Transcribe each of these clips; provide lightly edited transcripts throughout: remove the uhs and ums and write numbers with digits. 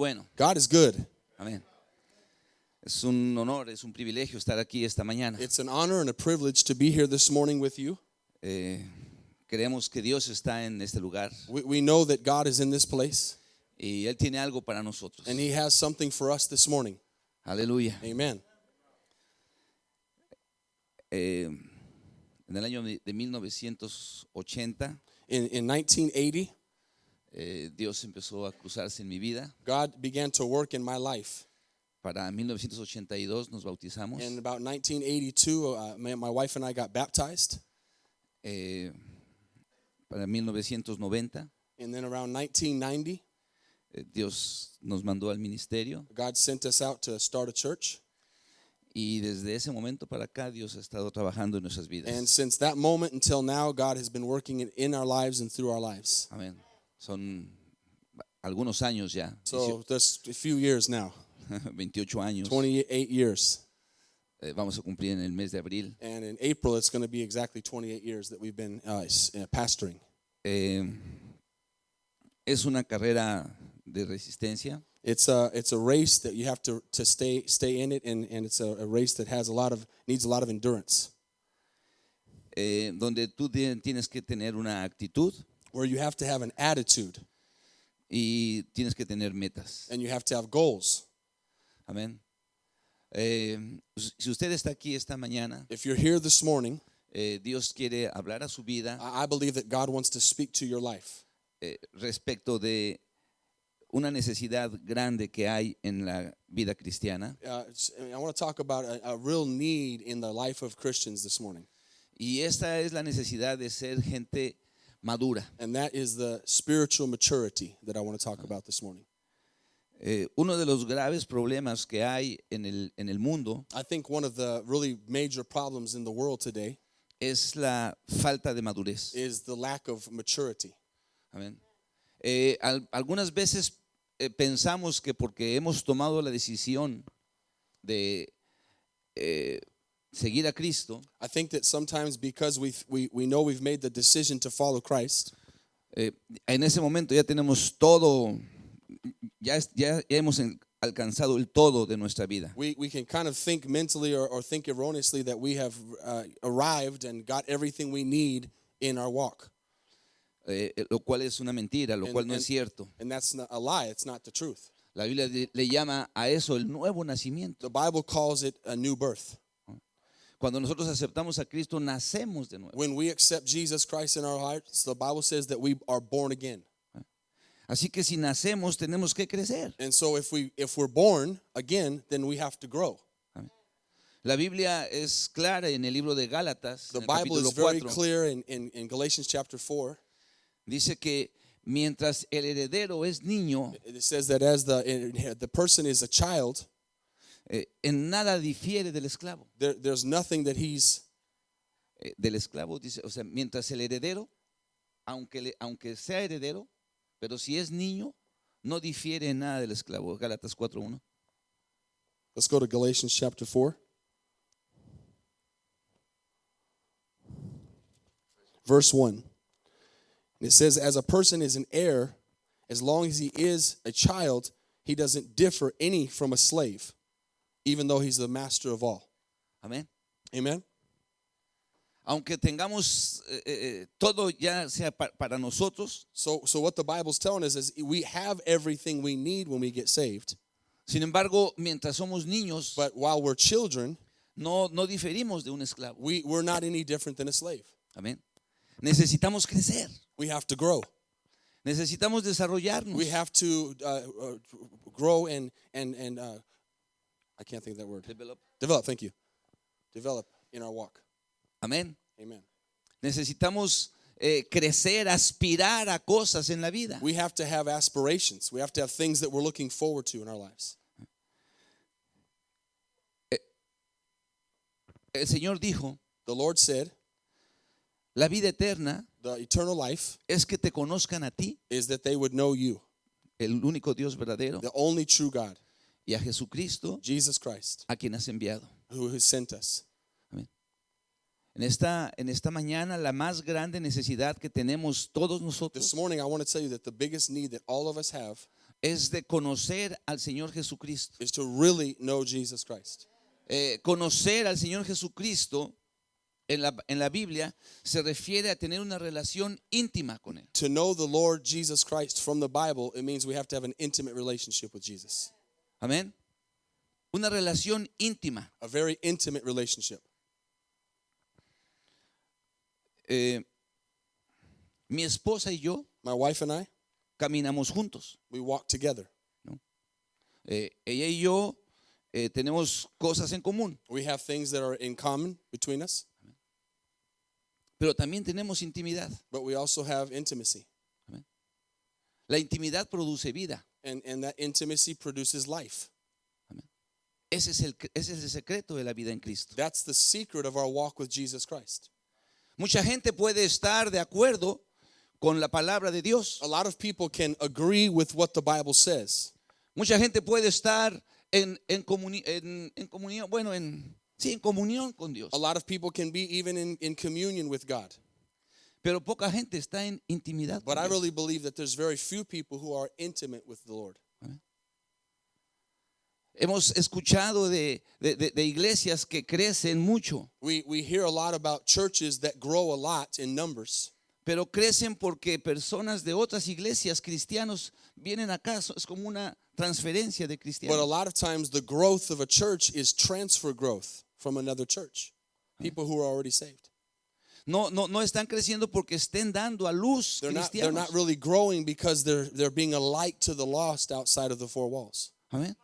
Bueno, God is good. amén. Es un honor, es un privilegio estar aquí esta mañana. It's an honor and a privilege to be here this morning with you. Creemos que Dios está en este lugar We know that God is in this place, y Él tiene algo para nosotros. and He has something for us this morning. Aleluya. Amen. En el año de 1980, In 1980, Dios empezó a cruzarse en mi vida. God began to work in my life. Para 1982 nos bautizamos. In about 1982, my wife and I got baptized. Para 1990, And then around 1990, Dios nos mandó al ministerio. God sent us out to start a church. Y desde ese momento para acá Dios ha estado trabajando en nuestras vidas. And since that moment until now, God has been working in our lives and through our lives. Amén. Son algunos años ya. So there's a few years now, 28 años. 28 years. Vamos a cumplir en el mes de abril. And in April, it's going to be exactly 28 years that we've been pastoring. Es una carrera de resistencia. It's a race that you have to stay in it, and it's a race that needs a lot of endurance. Donde tú tienes que tener una actitud Where you have to have an attitude, y tienes que tener metas. and you have to have goals. Amén. Si usted está aquí esta mañana, If you're here this morning, Dios quiere hablar a su vida I believe that God wants to speak to your life respecto de una necesidad grande que hay en la vida cristiana. I want to talk about a real need in the life of Christians this morning. Y esta es la necesidad de ser gente madura. And that is the spiritual maturity that I want to talk about this morning. Uno de los graves problemas que hay en el mundo I think one of the really major problems in the world today es la falta de madurez. is the lack of maturity. Amén. Algunas veces pensamos que porque hemos tomado la decisión de seguir a Cristo, I think that sometimes because we know we've made the decision to follow Christ, en ese momento ya tenemos todo, ya hemos alcanzado el todo de nuestra vida. we can kind of think mentally or think erroneously that we have arrived and got everything we need in our walk. Lo cual es una mentira, lo cual no es cierto. And that's not a lie. It's not the truth. La Biblia le llama a eso el nuevo nacimiento. The Bible calls it a new birth. Cuando nosotros aceptamos a Cristo, nacemos de nuevo. When we accept Jesus Christ in our hearts, the Bible says that we are born again. Así que si nacemos, tenemos que crecer. And so if we're born again, then we have to grow. La Biblia es clara en el libro de Gálatas, The en el Bible capítulo is very 4. clear in Galatians chapter 4. Dice que mientras el heredero es niño, It says that as the person is a child, en nada difiere del esclavo. there's nothing that he's Del esclavo dice, o sea, mientras el heredero, aunque sea heredero, pero si es niño, no difiere en nada del esclavo. Gálatas 4:1. Let's go to Galatians chapter 4. Verse 1. And it says, as a person is an heir, as long as he is a child, he doesn't differ any from a slave, even though he's the master of all. Amén. Amen? Aunque tengamos todo ya sea para nosotros, So what the Bible's telling us is we have everything we need when we get saved. sin embargo, mientras somos niños, But while we're children, no diferimos de un esclavo. we're not any different than a slave. Amén. Necesitamos crecer. We have to grow. Necesitamos desarrollarnos. We have to grow and I can't think of that word. Develop, thank you. Develop in our walk. Amén. Amen. Necesitamos crecer, aspirar a cosas en la vida. We have to have aspirations. We have to have things that we're looking forward to in our lives. El Señor dijo, The Lord said, la vida eterna the eternal life es que te conozcan a ti, is that they would know you, el único Dios verdadero, the only true God, y a Jesucristo, Jesus Christ, a quien has enviado. who has sent us. Amén. En esta mañana, la más grande necesidad que tenemos todos nosotros This morning, I want to tell you that the biggest need that all of us have es de conocer al Señor Jesucristo. is to really know Jesus Christ. Conocer al Señor Jesucristo en la Biblia se refiere a tener una relación íntima con Él. To know the Lord Jesus Christ from the Bible, it means we have to have an intimate relationship with Jesus. Amén. Una relación íntima. A very intimate relationship. Mi esposa y yo My wife and I, caminamos juntos. we walk together. Ella y yo tenemos cosas en común, We have things that are in common between us, pero también tenemos intimidad. but we also have intimacy. La intimidad produce vida. And that intimacy produces life. Ese es el secreto de la vida en Cristo. That's the secret of our walk with Jesus Christ. Mucha gente puede estar de acuerdo con la palabra de Dios. A lot of people can agree with what the Bible says. Mucha gente puede estar en comunión, bueno, en comunión con Dios. A lot of people can be even in communion with God. Pero poca gente está en intimidad But con I Dios. really believe that there's very few people who are intimate with the Lord. Hemos escuchado de iglesias que crecen mucho, We hear a lot about churches that grow a lot in numbers, pero crecen porque personas de otras iglesias cristianos vienen acá. Es como una transferencia de but a cristianos. lot of times the growth of a church is transfer growth from another church. People who are already saved. No están creciendo porque estén dando a luz They're cristianos. not really growing because they're being a light to the lost outside of the four walls. Amén.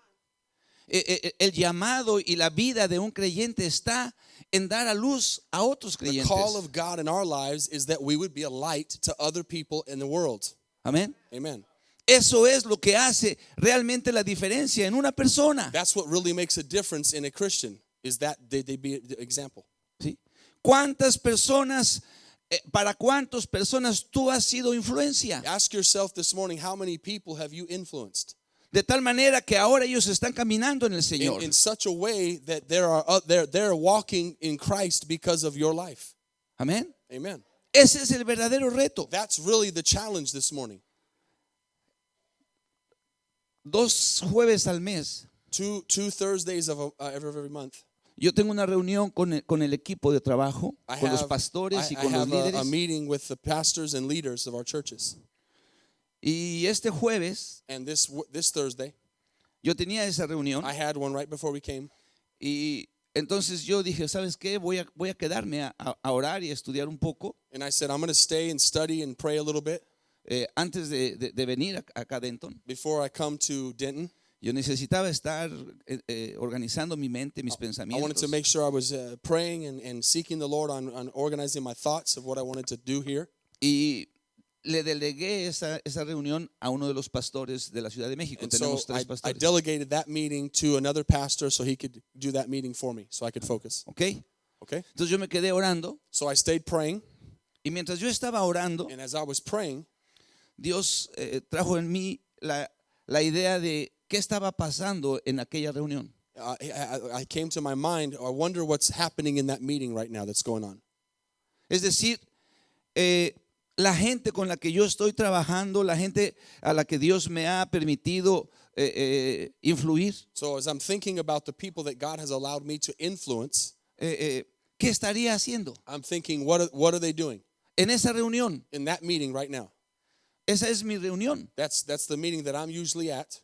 El llamado y la vida de un creyente está en dar a luz a otros The creyentes. call of God in our lives is that we would be a light to other people in the world. Amén. Amen. Eso es lo que hace realmente la diferencia en una persona. That's what really makes a difference in a Christian, is that they be the example. ¿Sí? ¿Cuántas personas, para cuántas personas tú has sido influencia? Ask yourself this morning, how many people have you influenced? De tal manera que ahora ellos están caminando en el Señor. In such a way that they're walking in Christ because of your life. Amén. Amen. Ese es el verdadero reto. That's really the challenge this morning. 2 jueves al mes, Two Thursdays of every month, yo tengo una reunión con el equipo de trabajo, I con los have, pastores y I con los have a líderes. meeting with the pastors and leaders of our churches. Y este jueves And this Thursday, yo tenía esa reunión I had one right before we came. y entonces yo dije, ¿sabes qué? Voy a quedarme a orar y a estudiar un poco And I said, I'm going to stay and study and pray a little bit antes de venir acá a Denton. before I come to Denton. Yo necesitaba estar organizando mi mente, mis I wanted pensamientos. to make sure I was praying and seeking the Lord on organizing my thoughts of what I wanted to do here. Y le delegué esa reunión a uno de los pastores de la Ciudad de México. And so Tenemos tres I pastores. delegated that meeting to another pastor so he could do that meeting for me so I could focus. ¿Ok? Okay? Entonces yo me quedé orando So I stayed praying, y mientras yo estaba orando, and as I was praying, Dios trajo en mí la idea de qué estaba pasando en aquella reunión. I came to my mind, I wonder what's happening in that meeting right now that's going on. Es decir, la gente con la que yo estoy trabajando, la gente a la que Dios me ha permitido influir, So as I'm thinking about the people that God has allowed me to influence, ¿qué estaría haciendo I'm thinking, what are they doing en esa reunión? in that meeting right now? Esa es mi reunión. That's the meeting that I'm usually at,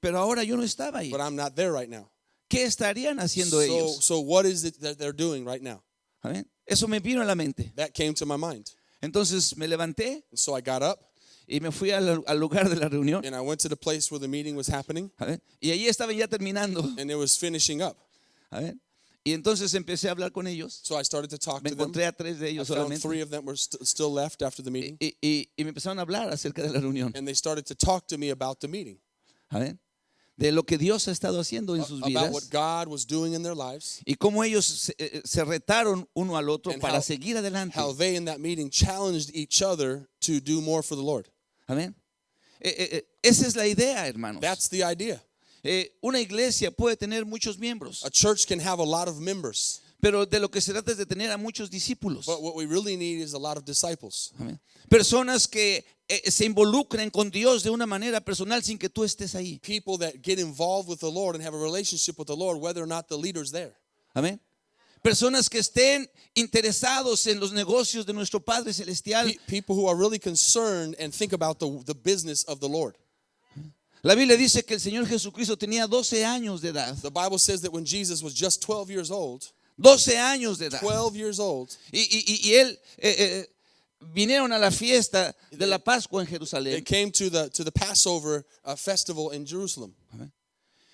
Pero ahora yo no estaba ahí. but I'm not there right now. ¿Qué estarían haciendo ellos? So what is it that they're doing right now? ¿Amén? Eso me vino a la mente. That came to my mind. Entonces me levanté And so I got up y me fui al lugar de la reunión. and I went to the place where the meeting was happening, ¿Amén? Y allí estaban ya terminando. and it was finishing up. ¿Amén? Y entonces empecé a hablar con ellos. So I started to talk Me to them. encontré a 3 de I ellos found solamente. 3 of them were still left after the meeting, Y me empezaron a hablar acerca de la reunión. and they started to talk to me about the meeting, ¿Amén? De lo que Dios ha estado haciendo en sus about what vidas. God was doing in their lives, Y cómo ellos se retaron uno al otro And para how- seguir adelante. how they in that meeting challenged each other to do more for the Lord. Amén. Esa es la idea, hermanos. That's the idea. Una iglesia puede tener muchos miembros, A church can have a lot of members, Pero de lo que se trata es de tener a muchos discípulos. But what we really need is a lot of disciples. Amén. Personas que se involucren con Dios de una manera personal sin que tú estés ahí. People that get involved with the Lord and have a relationship with the Lord, whether or not the leader's there. Amén. Personas que estén interesados en los negocios de nuestro Padre Celestial. People who are really concerned and think about the business of the Lord. La Biblia dice que el Señor Jesucristo tenía 12 años de edad. The Bible says that when Jesus was just 12 years old, 12 años de edad. 12 years old, Y él vinieron a la fiesta de la Pascua en they Jerusalén. came to the Passover festival in Jerusalem.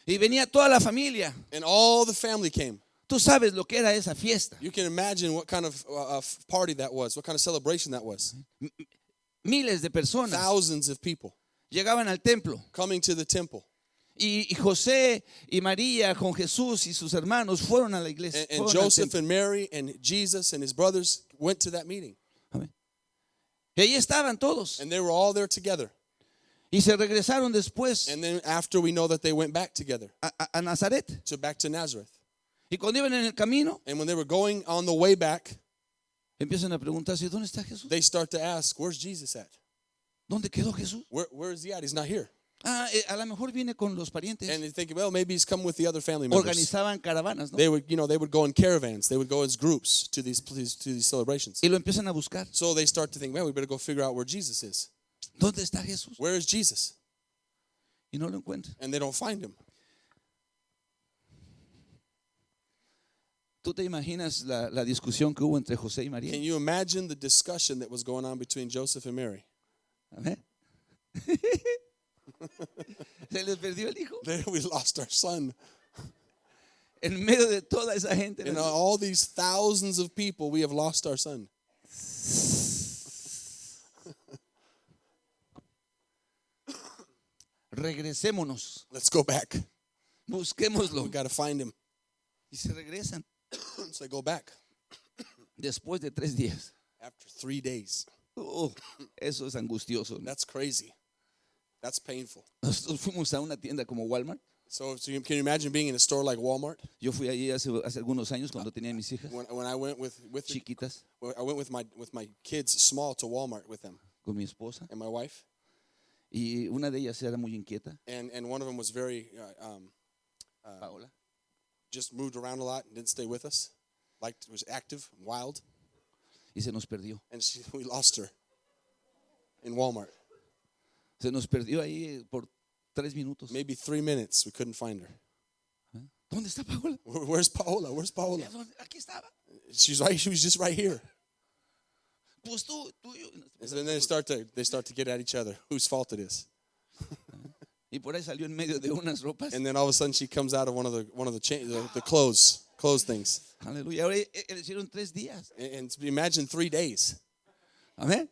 Y venía toda la familia. And all the family came. Tú sabes lo que era esa fiesta. You can imagine what kind of party that was, what kind of celebration that was. Miles de personas Thousands of people llegaban al templo. coming to the temple. Y José y María con Jesús y sus hermanos fueron a la iglesia. And Fueron al Joseph templo. and Mary and Jesus and his brothers went to that meeting. Amén. Y ahí estaban todos. And they were all there together. Y se regresaron después And then after, we know that they went back together, a Nazaret. back to Nazareth. Y cuando iban en el camino, And when they were going on the way back, empiezan a preguntarse, ¿dónde está Jesús? they start to ask, where's Jesus at? ¿Dónde quedó Jesús? Where is he at? He's not here. A lo mejor viene con los parientes. And they think, well, maybe he's come with the other family members. Organizaban caravanas, ¿no? They would go in caravans. They would go as groups to these celebrations. Y lo empiezan a buscar. So they start to think, man, we better go figure out where Jesus is. ¿Dónde está Jesús? Where is Jesus? Y no lo encuentran. And they don't find him. ¿Tú te imaginas la discusión que hubo entre José y María? Can you imagine the discussion that was going on between Joseph and Mary? Amén. Se les perdió el hijo. There we lost our son. En medio de toda esa gente. In all these thousands of people, we have lost our son. Regresémonos. Let's go back. Busquémoslo. We got to find him. Y se regresan So they go back después de 3 días. after 3 days. Eso es angustioso, ¿no? That's crazy. That's painful. Nosotros fuimos a una tienda como Walmart. So can you imagine being in a store like Walmart? Yo fui allí hace algunos años cuando tenía mis hijas When I went with chiquitas I went with my kids small to Walmart with them con mi esposa. and my wife, Y una de ellas era muy inquieta, and one of them was very Paola. just moved around a lot and didn't stay with us. Was active, wild, Y se nos perdió. and we lost her in Walmart. Se nos perdió ahí por 3 minutos. Maybe 3 minutes, we couldn't find her. ¿Dónde está Paola? Where's Paola? Where's Paola? Aquí estaba. She was just right here. Pues tú y yo. And then they start to get at each other, whose fault it is. Y por ahí salió en medio de unas ropas. And then all of a sudden she comes out of one of the clothes things. Aleluya. Ahora hicieron 3 días. And imagine 3 days. Amén.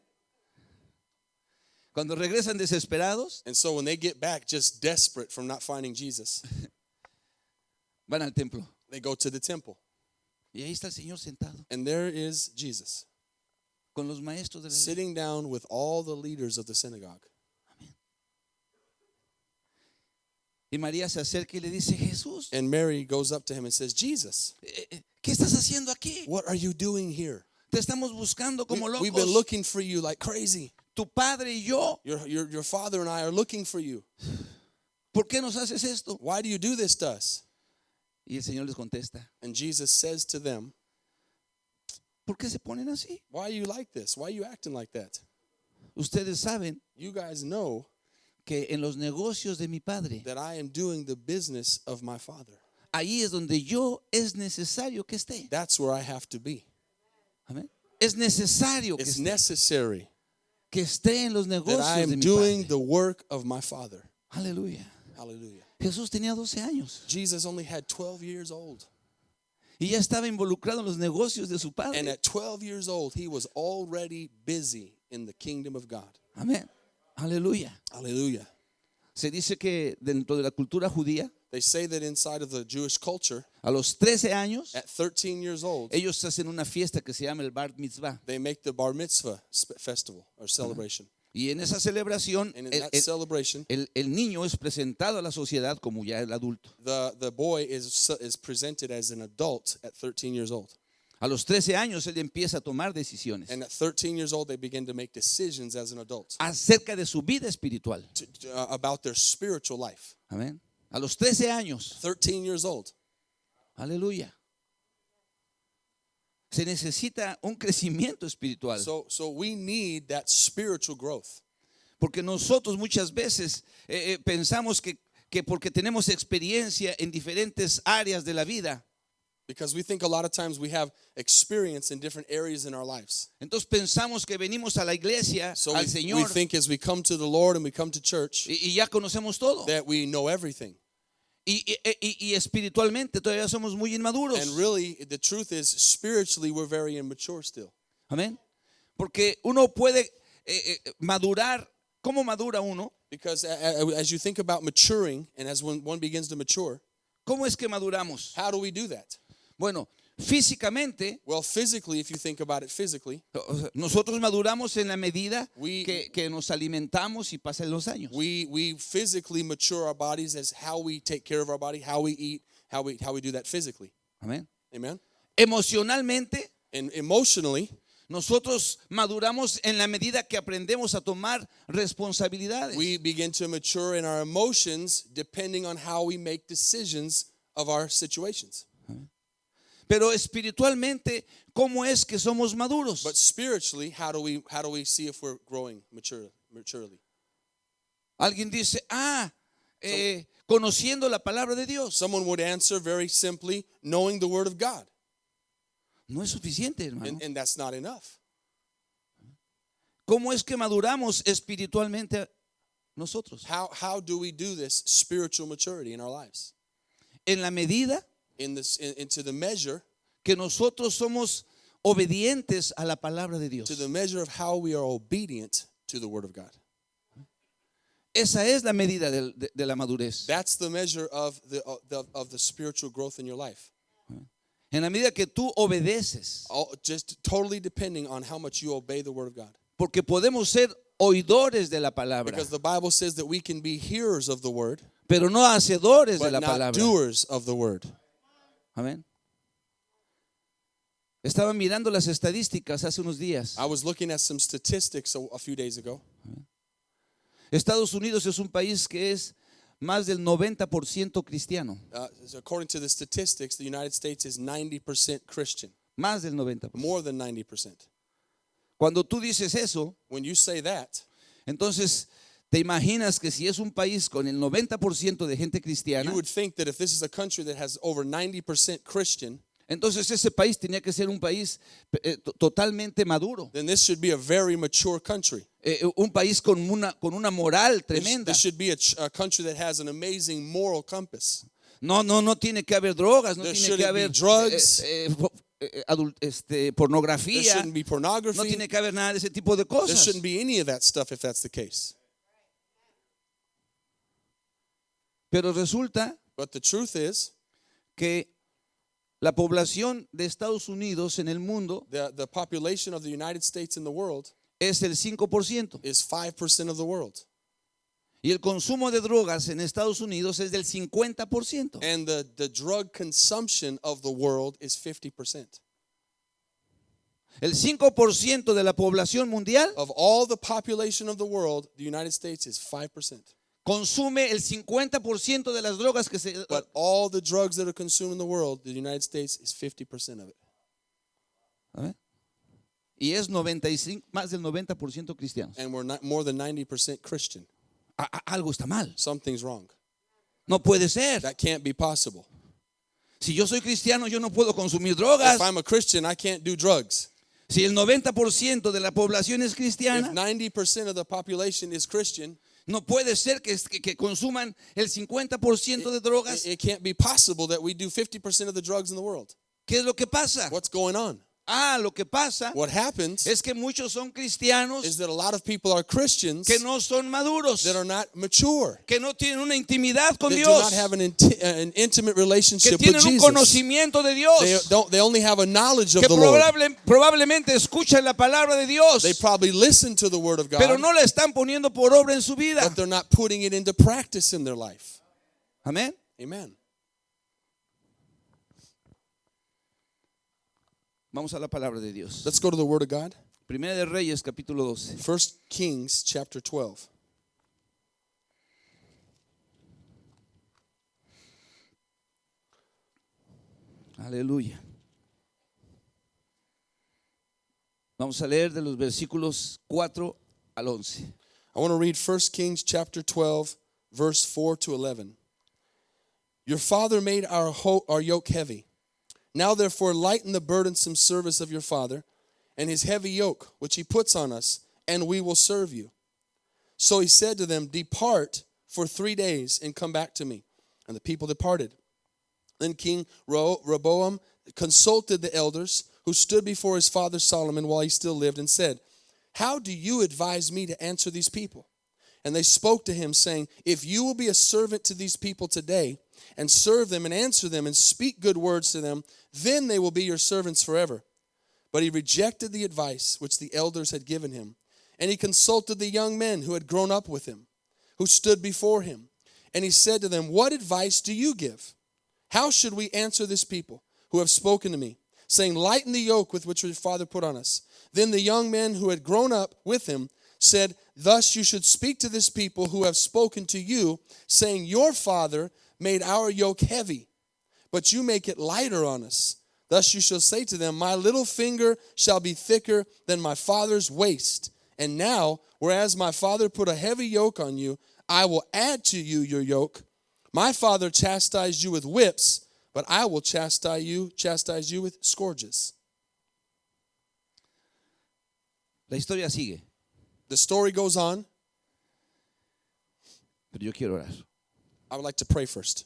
Cuando regresan desesperados, And so when they get back just desperate from not finding Jesus, van al templo. they go to the temple. Y ahí está el Señor sentado And there is Jesus con los maestros de la ley. sitting down with all the leaders of the synagogue. Y María se acerca y le dice, Jesús, And Mary goes up to him and says, Jesus, ¿qué estás haciendo aquí? what are you doing here? Te estamos buscando como We've been locos. looking for you like crazy. Tu padre y yo. Your father and I are looking for you. ¿Por qué nos haces esto? Why do you do this to us? Y el Señor les contesta, And Jesus says to them, ¿por qué se ponen así? why are you like this? Why are you acting like that? Ustedes saben You guys know que en los negocios de mi padre, that I am doing the business of my Father. ahí es donde yo es necesario que esté. That's where I have to be. Amén. Es necesario It's que necessary que esté en los that I negocios de am mi doing padre. the work of my Father. Aleluya. Hallelujah. Jesús tenía 12 años Jesus only had 12 years old. y ya estaba involucrado en los negocios de su And padre. at 12 years old, he was already busy in the kingdom of God. Amén. Aleluya. Hallelujah. Se dice que dentro de la cultura judía, They say that inside of the Jewish culture, a los 13 años, at 13 years old, ellos hacen una fiesta que se llama el Bar Mitzvah. they make the Bar Mitzvah festival or celebration. Y en esa celebración, And in that celebration, el niño es presentado a la sociedad como ya el adulto. the boy is presented as an adult at 13 years old. A los 13 años él empieza a tomar decisiones And at 13 years old, they begin to make decisions as an adult acerca de su vida espiritual. about their spiritual life. Amén. A los 13 años. 13 years old. Aleluya. Se necesita un crecimiento espiritual. So we need that spiritual growth. Porque nosotros muchas veces pensamos que porque tenemos experiencia en diferentes áreas de la vida, Because we think a lot of times we have experience in different areas in our lives. entonces pensamos que venimos a la iglesia, So al we Señor, think as we come to the Lord and we come to church y ya conocemos todo. that we know everything. Y espiritualmente todavía somos muy inmaduros. And really, the truth is, spiritually, we're very immature still. Amén. Porque uno puede madurar. ¿Cómo madura uno? Because as you think about maturing, and as one begins to mature, ¿Cómo es que maduramos? how do we do that? Bueno, físicamente, Well, physically, if you think about it physically, nosotros maduramos en la medida We- que nos alimentamos y pasan los años. we physically mature our bodies as how we take care of our body, how we eat, how we do that physically. Amén. Amen? Emocionalmente, And emotionally, nosotros maduramos en la medida que aprendemos a tomar responsabilidades. we begin to mature in our emotions depending on how we make decisions of our situations. Pero espiritualmente, ¿cómo es que somos maduros? But spiritually, how do we see if we're growing maturely? Alguien dice, conociendo la palabra de Dios. Someone would answer very simply, knowing the word of God. No es suficiente, hermano. And that's not enough. ¿Cómo es que maduramos espiritualmente nosotros? How do we do this spiritual maturity in our lives? En la medida Into the measure, que nosotros somos obedientes a la palabra de Dios. to the measure of how we are obedient to the word of God. Esa es la medida de la madurez. That's the measure of the spiritual growth in your life. En la medida que tú obedeces. Just totally depending on how much you obey the word of God. Porque podemos ser oidores de la palabra, Because the Bible says that we can be hearers of the word, pero no hacedores de but la not palabra. doers of the word. Amén. Estaba mirando las estadísticas hace unos días. I was looking at some statistics a few days ago. Estados Unidos es un país que es más del 90% cristiano. So according to the statistics, the United States is 90% Christian, Más del 90%. more than 90%. Cuando tú dices eso, When you say that, entonces te imaginas que si es un país con el 90% de gente cristiana, you would think that if this is a country that has over 90% Christian, entonces ese país tenía que ser un país totalmente maduro. then this should be a very mature country. Un país con una moral tremenda. This should be a country that has an amazing moral compass. No tiene que haber drogas, no There tiene que shouldn't be haber drugs. There pornografía, shouldn't be no pornography. tiene que haber nada de ese tipo de There cosas. shouldn't be any of that stuff if that's the case. Pero resulta But the truth is, que la población de Estados Unidos en el mundo the population of the United States in the world es el 5%. is 5% of the world. Y el consumo de drogas en Estados Unidos es del 50%. And the drug consumption of the world is 50%. El 5% de la población mundial Of all the population of the world, the United States is 5%. consume el 50% de las drogas que se... But all the drugs that are consumed in the world, the United States is 50% of it. ¿Eh? Y es 95, más del 90% cristianos. And we're not more than 90% Christian. Algo está mal. Something's wrong. No puede ser. That can't be possible. Si yo soy cristiano, yo no puedo consumir drogas. If I'm a Christian, I can't do drugs. Si el 90% de la población es If cristiana, 90% of the population is Christian, no puede ser que consuman el 50% de drogas. it can't be possible that we do 50% of the drugs in the world. ¿Qué es lo que pasa? What's going on? Lo que pasa What happens es que muchos son cristianos is that a lot of people are Christians que no son maduros, that are not mature, que no tienen una intimidad con that do Dios, not have an intimate que relationship with tienen un Jesus. conocimiento de Dios, They only have a knowledge of que the Lord. probablemente escuchan la palabra de Dios, They probably listen to the word of God, pero no la están poniendo por obra en su vida. but they're not putting it into practice in their life. Amén. Amen. Vamos a la palabra de Dios. Let's go to the word of God. Primera de Reyes, capítulo 12. 1 Kings chapter 12. Aleluya. Vamos a leer de los versículos 4 al 11. I want to read 1 Kings chapter 12, verse 4 to 11. Your father made our yoke heavy. Now therefore lighten the burdensome service of your father and his heavy yoke, which he puts on us, and we will serve you. So he said to them, depart for 3 days and come back to me. And the people departed. Then King Rehoboam consulted the elders who stood before his father Solomon while he still lived and said, how do you advise me to answer these people? And they spoke to him, saying, if you will be a servant to these people today and serve them and answer them and speak good words to them, then they will be your servants forever. But he rejected the advice which the elders had given him. And he consulted the young men who had grown up with him, who stood before him. And he said to them, what advice do you give? How should we answer this people who have spoken to me, saying, lighten the yoke with which your father put on us? Then the young men who had grown up with him said, thus you should speak to this people who have spoken to you, saying, your father made our yoke heavy, but you make it lighter on us. Thus you shall say to them, my little finger shall be thicker than my father's waist. And now, whereas my father put a heavy yoke on you, I will add to you your yoke. My father chastised you with whips, but I will chastise you with scourges. La historia sigue, The story goes on. pero yo quiero orar. I would like to pray first.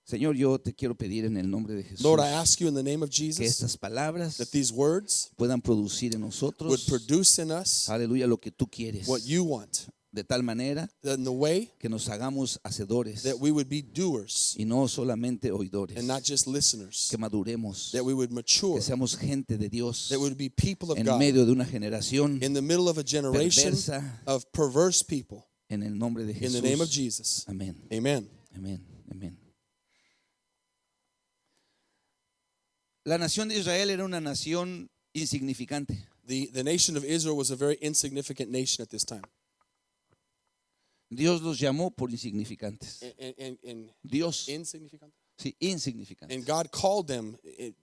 Señor, yo te quiero pedir en el nombre de Jesús Lord, I ask you in the name of que Jesus estas palabras that these words puedan producir en would nosotros, produce in us aleluya, lo que tú quieres, what you want, de tal manera that in the way que nos hagamos hacedores that we would be doers y no solamente oidores, and not just listeners, que maduremos, that we would mature, que seamos gente de Dios that we would be people of en God medio de una generación in the middle of a generation perversa, of perverse people. en el nombre de In the name of Jesús. Jesus. Amén, Amen. amén, amén. La nación de Israel era una nación insignificante. The nation of Israel was a very insignificant nation at this time. Dios los llamó por insignificantes. And Dios, insignificant? sí, insignificantes. And God called them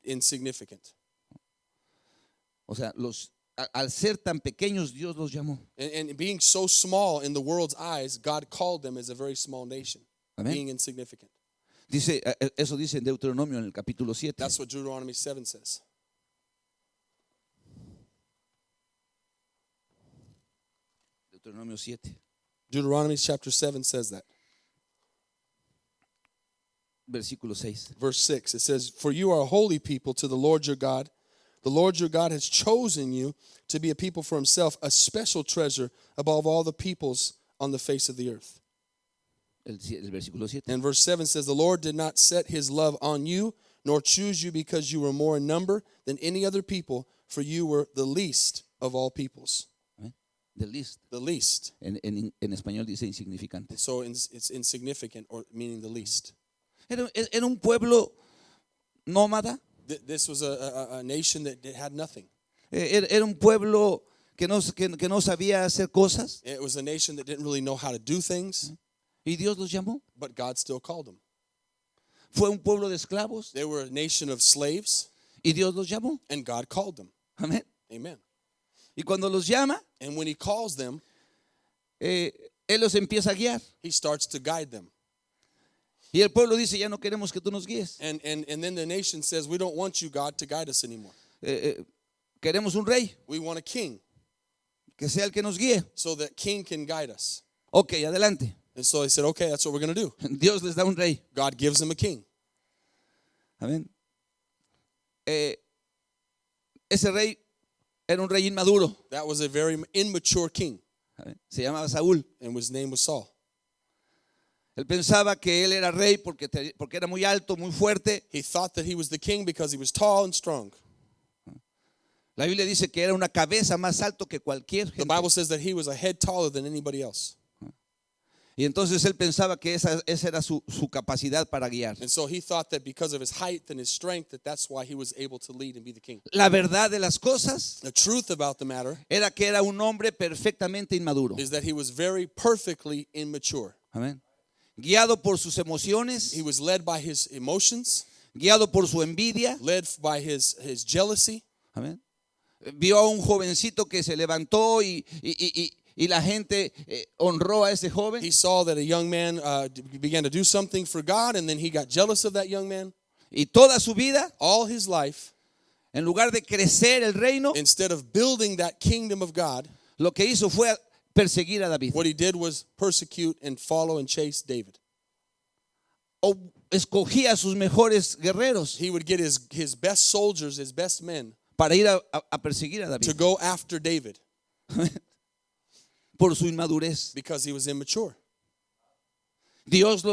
insignificant. O sea, al ser tan pequeños, Dios los llamó. And being so small in the world's eyes, God called them as a very small nation, Amén. being insignificant. Eso dice en Deuteronomio en el capítulo 7. That's what Deuteronomy 7 says. Deuteronomio 7, Deuteronomy chapter 7 says that. versículo 6. Verse 6, it says, for you are a holy people to the Lord your God. The Lord your God has chosen you to be a people for himself, a special treasure above all the peoples on the face of the earth. El versículo 7. And verse 7 says, the Lord did not set his love on you, nor choose you because you were more in number than any other people, for you were the least of all peoples. The least. The least. En español dice insignificante. So it's insignificant, or meaning the least. Era un pueblo nómada. This was a nation that had nothing. Era un pueblo que no sabía hacer cosas. It was a nation that didn't really know how to do things, Y Dios los llamó. but God still called them. Fue un pueblo de esclavos. They were a nation of slaves, Y Dios los llamó. and God called them. Amén. Amen. Y cuando los llama, And when he calls them, Él los empieza a guiar. he starts to guide them. Y el pueblo dice, ya no queremos que tú nos guíes. And then the nation says, we don't want you, God, to guide us anymore. Queremos un rey We want a king, que sea el que nos guíe. so that king can guide us. Ok, adelante. And so they said, okay, that's what we're going to do. Dios les da un rey. God gives them a king. Amén. ese rey era un rey inmaduro. That was a very immature king, Se llamaba Saúl. and his name was Saul. Él pensaba que él era rey porque era muy alto, muy fuerte. He thought that he was the king because he was tall and strong. La Biblia dice que era una cabeza más alto que cualquier The gente. Bible says that he was a head taller than anybody else. Y entonces él pensaba que esa era su capacidad para guiar. And so he thought that because of his height and his strength, that's why he was able to lead and be the king. La verdad de las cosas The truth about the matter era que era un hombre perfectamente inmaduro. is that he was very perfectly immature. Amén. Guiado por sus emociones, He was led by his emotions, guiado por su envidia. led by his jealousy. Amén. Vio a un jovencito que se levantó y la gente honró a ese joven. He saw that a young man began to do something for God, and then he got jealous of that young man. Y toda su vida, All his life, en lugar de crecer el reino, instead of building that kingdom of God, lo que hizo fue perseguir a David. what he did was persecute and follow and chase David. O escogía a sus mejores guerreros He would get his best soldiers, his best men, para ir a perseguir a to David go after David por su inmadurez. because he was immature. Dios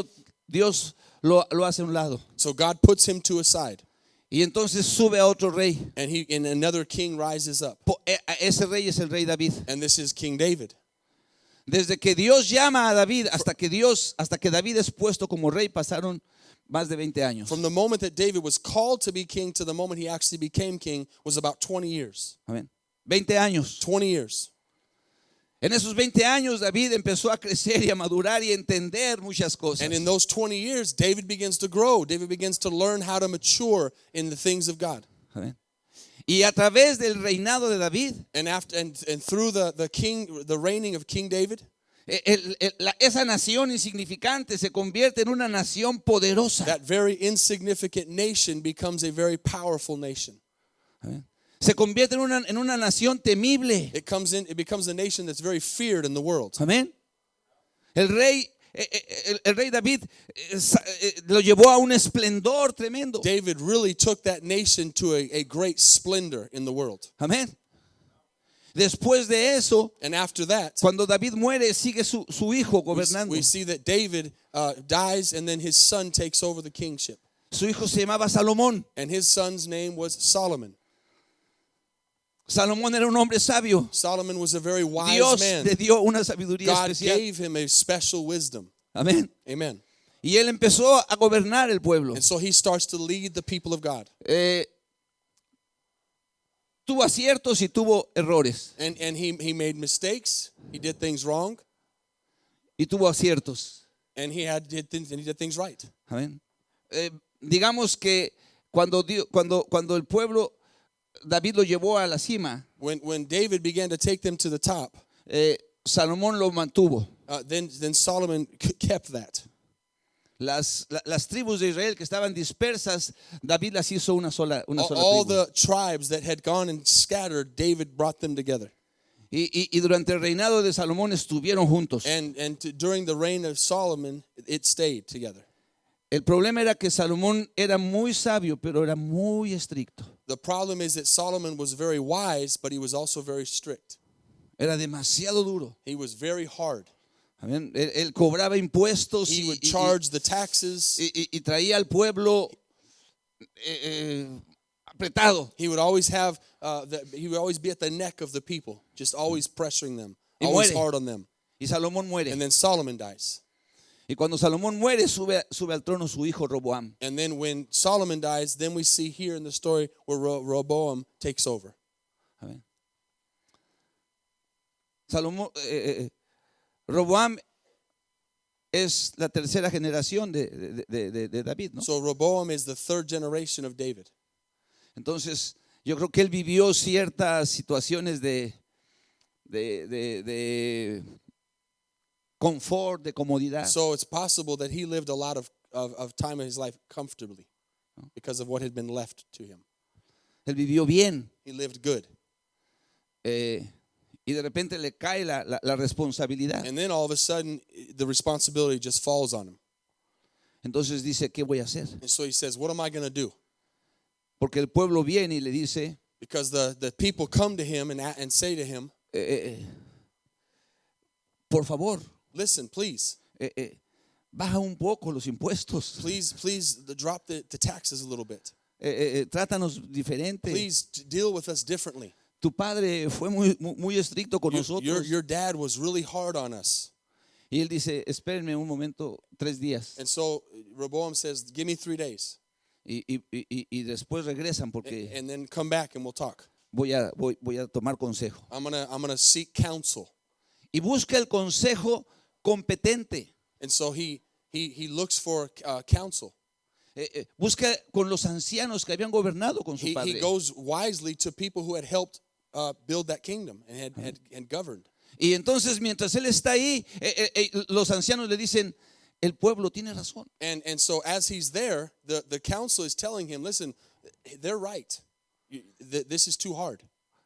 lo hace a un lado. So God puts him to a side, Y entonces sube a otro rey. and another king rises up, Ese rey es el rey David. and this is King David. Desde que Dios llama a David hasta que David es puesto como rey pasaron más de 20 años. From the moment that David was called to be king to the moment he actually became king was about 20 years. Amén. 20 años. 20 years. En esos 20 años David empezó a crecer y a madurar y a entender muchas cosas. And in those 20 years, David begins to grow. David begins to learn how to mature in the things of God. Amén. Y a través del reinado de David, And through the reigning of King David, esa nación insignificante se convierte en una nación poderosa. that very insignificant nation becomes a very powerful nation. Amén. Se convierte en una nación temible. It becomes a nation that's very feared in the world. Amén. El rey David lo llevó a un esplendor tremendo. David really took that nation to a great splendor in the world. Amén. Después de eso, And after that, cuando David muere, sigue su hijo gobernando. we see that David dies, and then his son takes over the kingship. Su hijo se llamaba Salomón. And his son's name was Solomon. Salomón era un hombre sabio. Solomon was a very wise Dios man. le dio una sabiduría God especial. gave him a special wisdom. Amén. Amen. Y él empezó a gobernar el pueblo. And so he starts to lead the people of God. Tuvo aciertos y tuvo errores. And he made mistakes. He did things wrong. Y tuvo aciertos. And he did things right. Amén. Digamos que cuando el pueblo, David lo llevó a la cima, When David began to take them to the top, Salomón lo mantuvo. then Solomon kept that. Las tribus de Israel que estaban dispersas, David las hizo una sola All tribu. the tribes that had gone and scattered, David brought them together. Y durante el reinado de Salomón estuvieron juntos. During the reign of Solomon, it stayed together. El problema era que Salomón era muy sabio, pero era muy estricto. The problem is that Solomon was very wise, but he was also very strict. Era demasiado duro. He was very hard. Amén. Él cobraba impuestos He would charge the taxes. y traía al pueblo apretado. He would always be at the neck of the people, just always pressuring them, Y always muere. hard on them. Y Salomón muere. And then Solomon dies. Y cuando Salomón muere, sube al trono su hijo Roboam. And then when Solomon dies, then we see here in the story where Rehoboam takes over. Amén. Roboam es la tercera generación de David, ¿no? So Rehoboam is the third generation of David. Entonces, yo creo que él vivió ciertas situaciones de confort, de comodidad. So it's possible that he lived a lot of time in his life comfortably because of what had been left to him. Él vivió bien. He lived good. Y de repente le cae la responsabilidad. And then all of a sudden, the responsibility just falls on him. Entonces dice, ¿qué voy a hacer? And so he says, what am I going to do? Porque el pueblo viene y le dice, Because the people come to him and say to him, por favor, listen, please, baja un poco los impuestos. please drop the taxes a little bit. Trátanos diferente. Please deal with us differently. Tu padre fue muy estricto con nosotros. Your dad was really hard on us. Y él dice, espérenme un momento, 3 días. And so Rehoboam says, give me 3 days. Y después regresan porque And then come back and we'll talk. voy a tomar consejo. I'm gonna seek counsel. Y busca el consejo competente. And so he looks for counsel. Busca con los ancianos que habían gobernado con su He padre. goes wisely to people who had helped build that kingdom and had governed. Y entonces mientras él está ahí, los ancianos le dicen, el pueblo tiene razón. And so as he's there, the council is telling him, listen, they're right. This is too hard.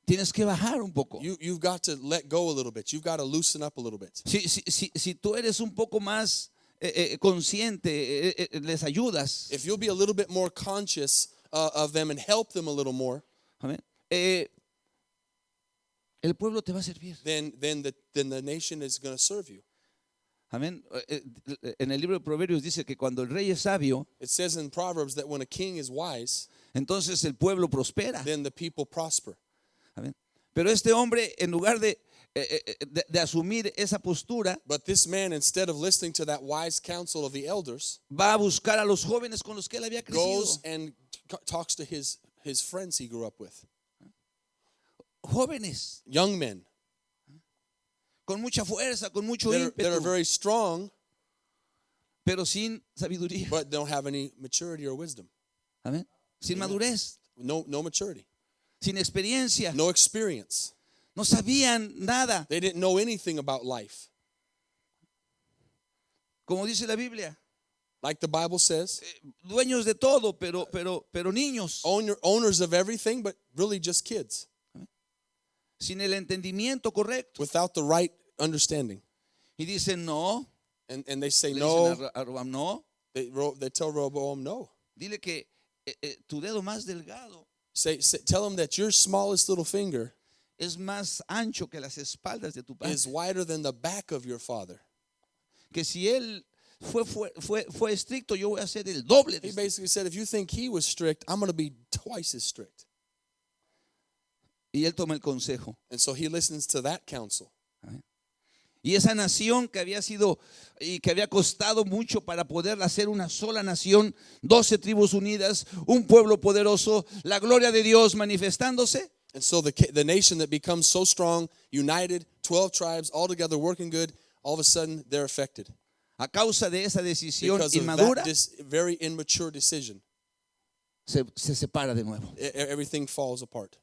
Tienes que bajar un poco. You've got to let go a little bit. You've got to loosen up a little bit. Si tú eres un poco más consciente, les ayudas. If you'll be a little bit more conscious of them and help them a little more, Amén. El pueblo te va a servir. then the nation is going to serve you. Amén. En el libro de Proverbios dice que cuando el rey es sabio, It says in Proverbs that when a king is wise, entonces el pueblo prospera. then the people prosper. Amén. Pero este hombre, en lugar de asumir esa postura, But this man, instead of listening to that wise counsel of the elders, va a buscar a los jóvenes con los que él había crecido. goes and talks to his friends he grew up with. Jóvenes, Young men con mucha fuerza, con mucho that are ímpetu, very strong, pero sin sabiduría. but don't have any maturity or wisdom. Amén. Sin madurez, No maturity. sin experiencia. No experience. No sabían nada. They didn't know anything about life. Como dice la Biblia, Like the Bible says, dueños de todo, pero niños. owners of everything, but really just kids. Sin el entendimiento correcto. Without the right understanding. Y dicen no. And they say Le no. dicen a Roboam, no. They tell Rehoboam no. Dile que tu dedo más delgado Tell him that your smallest little finger es más ancho que las espaldas de tu padre. is wider than the back of your father. Que si él fue estricto, yo voy a ser el doble de He estricto. basically said, if you think he was strict, I'm going to be twice as strict. Y él toma el consejo. And so he listens to that counsel. Y esa nación que había sido y que había costado mucho para poder hacer una sola nación, 12 tribus unidas, un pueblo poderoso, la gloria de Dios manifestándose. And so the nation that becomes so strong, united, 12 tribes, all together working good, all of a sudden they're affected. A causa de esa decisión Because of inmadura, that very immature decision, se separa de nuevo. everything falls apart.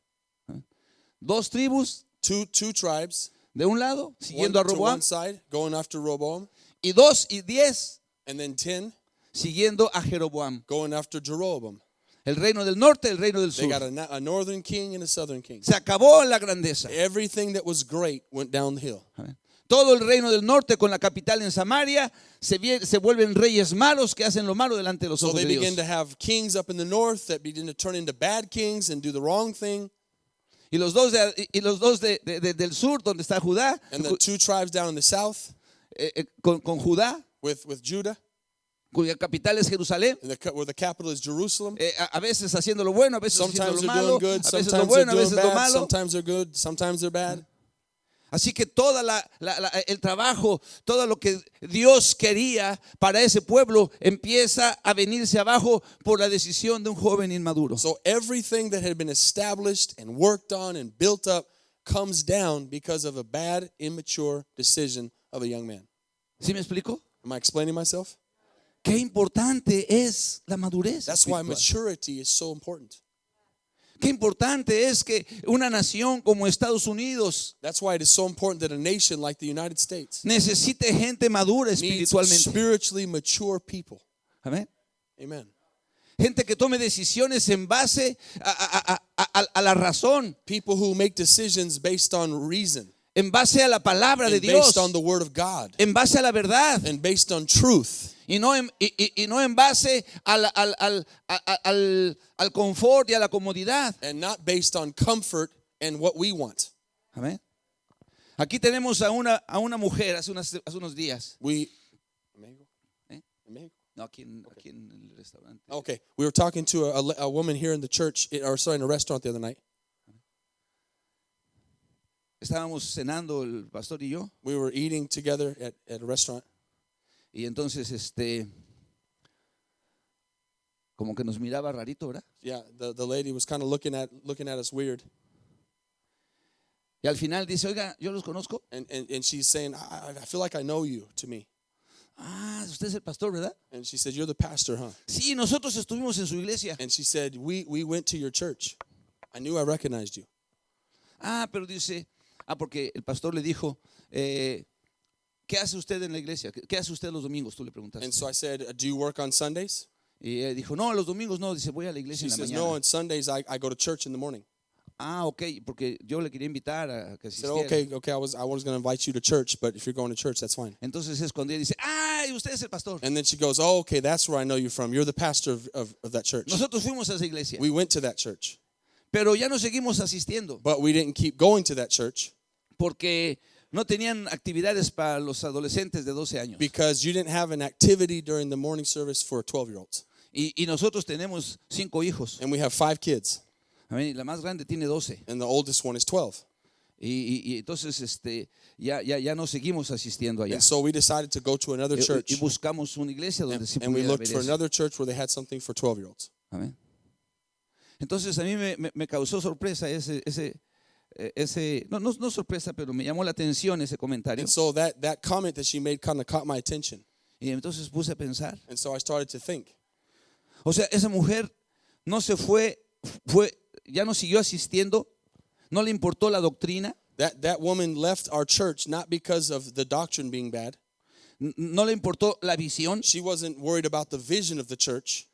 2 tribus Two tribes, de un lado, one siguiendo a to Roboam, one side, going after Rehoboam, y 2 y 10 and then 10 siguiendo a Jeroboam. going after Jeroboam. El reino del norte, el reino del They sur. got a northern king and a southern king. Se acabó la grandeza. Everything that was great went down the hill. Amén. Todo el reino del norte con la capital en Samaria se vuelven reyes malos que hacen lo malo delante de los So ojos they de begin Dios. to have kings up in the north that begin to turn into bad kings and do the wrong thing. Y los dos del sur, donde está Judá, And the 2 tribes down in the south con Judá, with Judah, cuya capital es Jerusalén, and where the capital is Jerusalem. a veces haciendo lo bueno, a veces haciendo Sometimes lo they're malo, doing good, a veces lo sometimes bueno, a they're veces doing lo bad, malo. sometimes they're good, sometimes they're bad. Así que el trabajo, todo lo que Dios quería para ese pueblo empieza a venirse abajo por la decisión de un joven inmaduro. So everything that had been established and worked on and built up comes down because of a bad, immature decision of a young man. ¿Sí me explico? Am I explaining myself? Qué importante es la madurez That's why espiritual. maturity is so important. Qué importante es que una nación como Estados Unidos That's why it is so important that a nation like the United States necesite gente madura needs espiritualmente. spiritually mature people. Amén. Amen. Gente que tome decisiones en base a la razón, People who make decisions based on reason, en base a la palabra de and Dios, based on the word of God, en base a la verdad. and based on truth. y no en base al confort y a la comodidad. and not based on comfort and what we want. Amén. Aquí tenemos a una mujer hace unos días. We in Mexico? ¿Eh? In Mexico? No, aquí en el restaurante. Okay, we were talking to a woman here in the church, or sorry, in a restaurant the other night. Estábamos cenando el pastor y yo. We were eating together at a restaurant. Y entonces como que nos miraba rarito, ¿verdad? Yeah, the lady was kind of looking at us weird. Y al final dice, oiga, yo los conozco. And she's saying, I feel like I know you, to me. Ah, usted es el pastor, ¿verdad? And she said, you're the pastor, huh? Sí, nosotros estuvimos en su iglesia. And she said, we went to your church. I knew I recognized you. Ah, pero dice, porque el pastor le dijo, ¿qué hace usted en la iglesia? ¿Qué hace usted los domingos? Tú le preguntaste. And so I said, do you work on Sundays? Y él dijo, no, los domingos no. Dice, voy a la iglesia She en la says, mañana. no, on Sundays I go to church in the morning. Ah, ok, porque yo le quería invitar a que I said, asistiera. okay, I was going to invite you to church, but if you're going to church, that's fine. Entonces es cuando ella dice, ay, usted es el pastor. And then she goes, oh, okay, that's where I know you from. You're the pastor of that church. Nosotros fuimos a esa iglesia, We went to that church, pero ya no seguimos asistiendo but we didn't keep going to that church porque no tenían actividades para los adolescentes de 12 años. because you didn't have an activity during the morning service for 12-year-olds. Y nosotros tenemos 5 hijos. And we have 5 kids, Amén, la más grande tiene 12. and the oldest one is 12. Y entonces ya no seguimos asistiendo allá. And so we decided to go to another church, Y buscamos una iglesia donde sí and we pudiera looked haber for eso. another church where they had something for 12-year-olds. Amén. Entonces a mí me causó sorpresa no sorpresa, pero me llamó la atención ese comentario. And so that comment that she made kind of caught my attention. Y entonces puse a pensar. And so I started to think. O sea, esa mujer no se ya no siguió asistiendo, no le importó la doctrina, That woman left our church not because of the doctrine being bad. no le importó la visión. She wasn't worried about the vision of the church.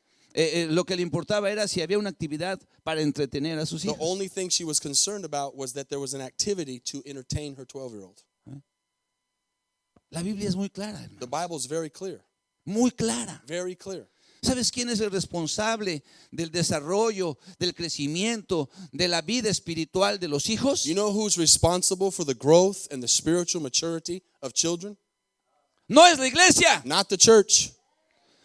Lo que le importaba era si había una actividad para entretener a sus The hijos. only thing she was concerned about was that there was an activity to entertain her 12-year-old. La Biblia es muy clara, hermano. The Bible is very clear, Muy clara. very clear. ¿Sabes quién es el responsable del desarrollo, del crecimiento, de la vida espiritual de los hijos? You know who's responsible for the growth and the spiritual maturity of children? No es la iglesia, Not the church.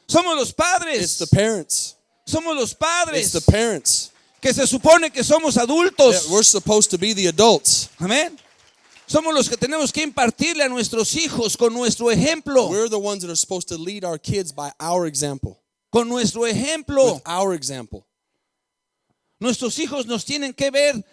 somos los It's padres. the parents. Somos los It's padres the parents. que se supone que somos That adultos. we're supposed to be the adults. Amén. Somos los que tenemos que impartirle a nuestros hijos con nuestro ejemplo. We're the ones that are supposed to lead our kids by our example. Con nuestro ejemplo. With our example. Nuestros hijos nos tienen que ver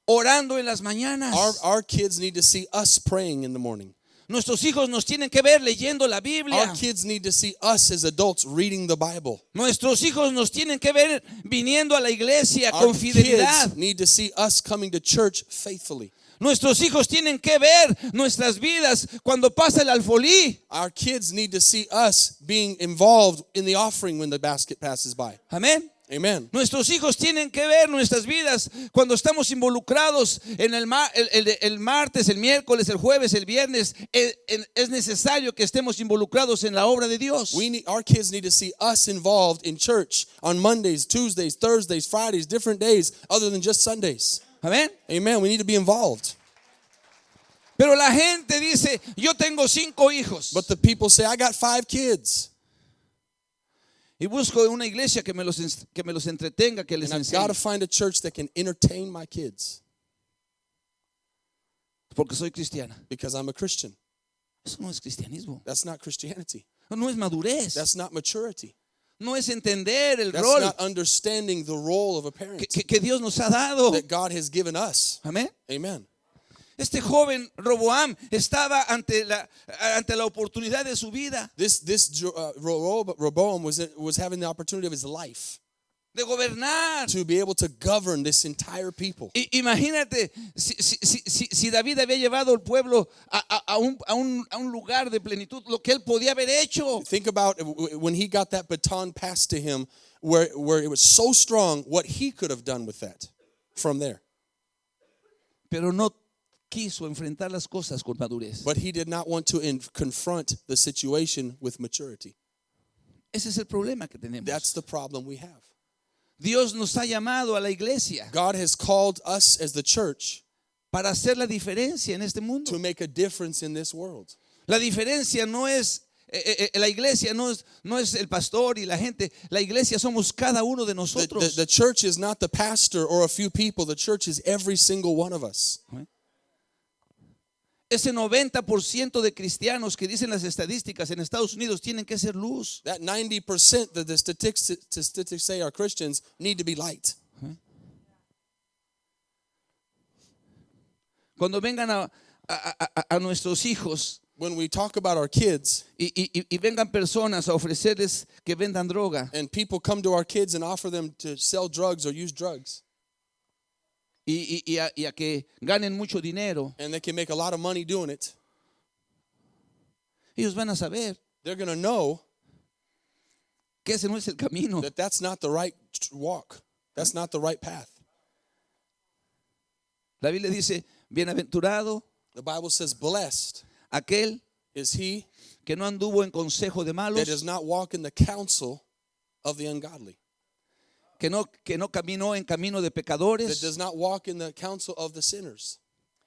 orando en las mañanas. Our kids need to see us praying in the morning. Nuestros hijos nos tienen que ver leyendo la Biblia. Our kids need to see us as adults reading the Bible. Nuestros hijos nos tienen que ver viniendo a la iglesia Our con fidelidad. kids need to see us coming to church faithfully. Nuestros hijos tienen que ver nuestras vidas cuando pasa el alfolí. Our kids need to see us being involved in the offering when the basket passes by. Amén. Amen. Nuestros hijos tienen que ver nuestras vidas cuando estamos involucrados en el martes, el miércoles, el jueves, el viernes. Es necesario que estemos involucrados en la obra de Dios. Our kids need to see us involved in church on Mondays, Tuesdays, Thursdays, Fridays, different days other than just Sundays. Amén. Amen. We need to be involved. Pero la gente dice, yo tengo 5 hijos. But the people say, I got 5 kids. Y busco una iglesia que me los entretenga, que les And I've got to enseñe. find a church that can entertain my kids Porque soy cristiana. because I'm a Christian. Eso no es cristianismo. That's not Christianity. No es madurez. That's not maturity. No es entender el That's rol not understanding the role of a parent que Dios nos ha dado. that God has given us. Amén. Amen. Este joven Roboam estaba ante la oportunidad de su vida Rehoboam was having the opportunity of his life de gobernar. to be able to govern this entire people. Imagínate si David había llevado al pueblo a un lugar de plenitud, lo que él podía haber hecho. Think about when he got that baton passed to him, where it was so strong, what he could have done with that from there. Pero no quiso enfrentar las cosas con madurez. But he did not want to confront the situation with maturity. Ese es el problema que tenemos. That's the problem we have. Dios nos ha llamado a la iglesia God has called us as the church para hacer la diferencia en este mundo. to make a difference in this world. La diferencia no es, la iglesia no es el pastor y la gente. La iglesia somos cada uno de nosotros. The church is not the pastor or a few people. The church is every single one of us. Ese 90% de cristianos que dicen las estadísticas en Estados Unidos tienen que ser luz. That 90% that the statistics say are Christians need to be light. Cuando vengan a nuestros hijos When we talk about our kids y vengan personas a ofrecerles que vendan droga and people come to our kids and offer them to sell drugs or use drugs, y a que ganen mucho dinero, and they can make a lot of money doing it, ellos van a saber they're going to know que ese no es el camino. that that's not the right walk. That's not the right path. La Biblia dice, bienaventurado The Bible says, blessed aquel is he que no anduvo en consejo de that malos, does not walk in the counsel of the ungodly, que no caminó en camino de that pecadores does not walk in the counsel of the sinners,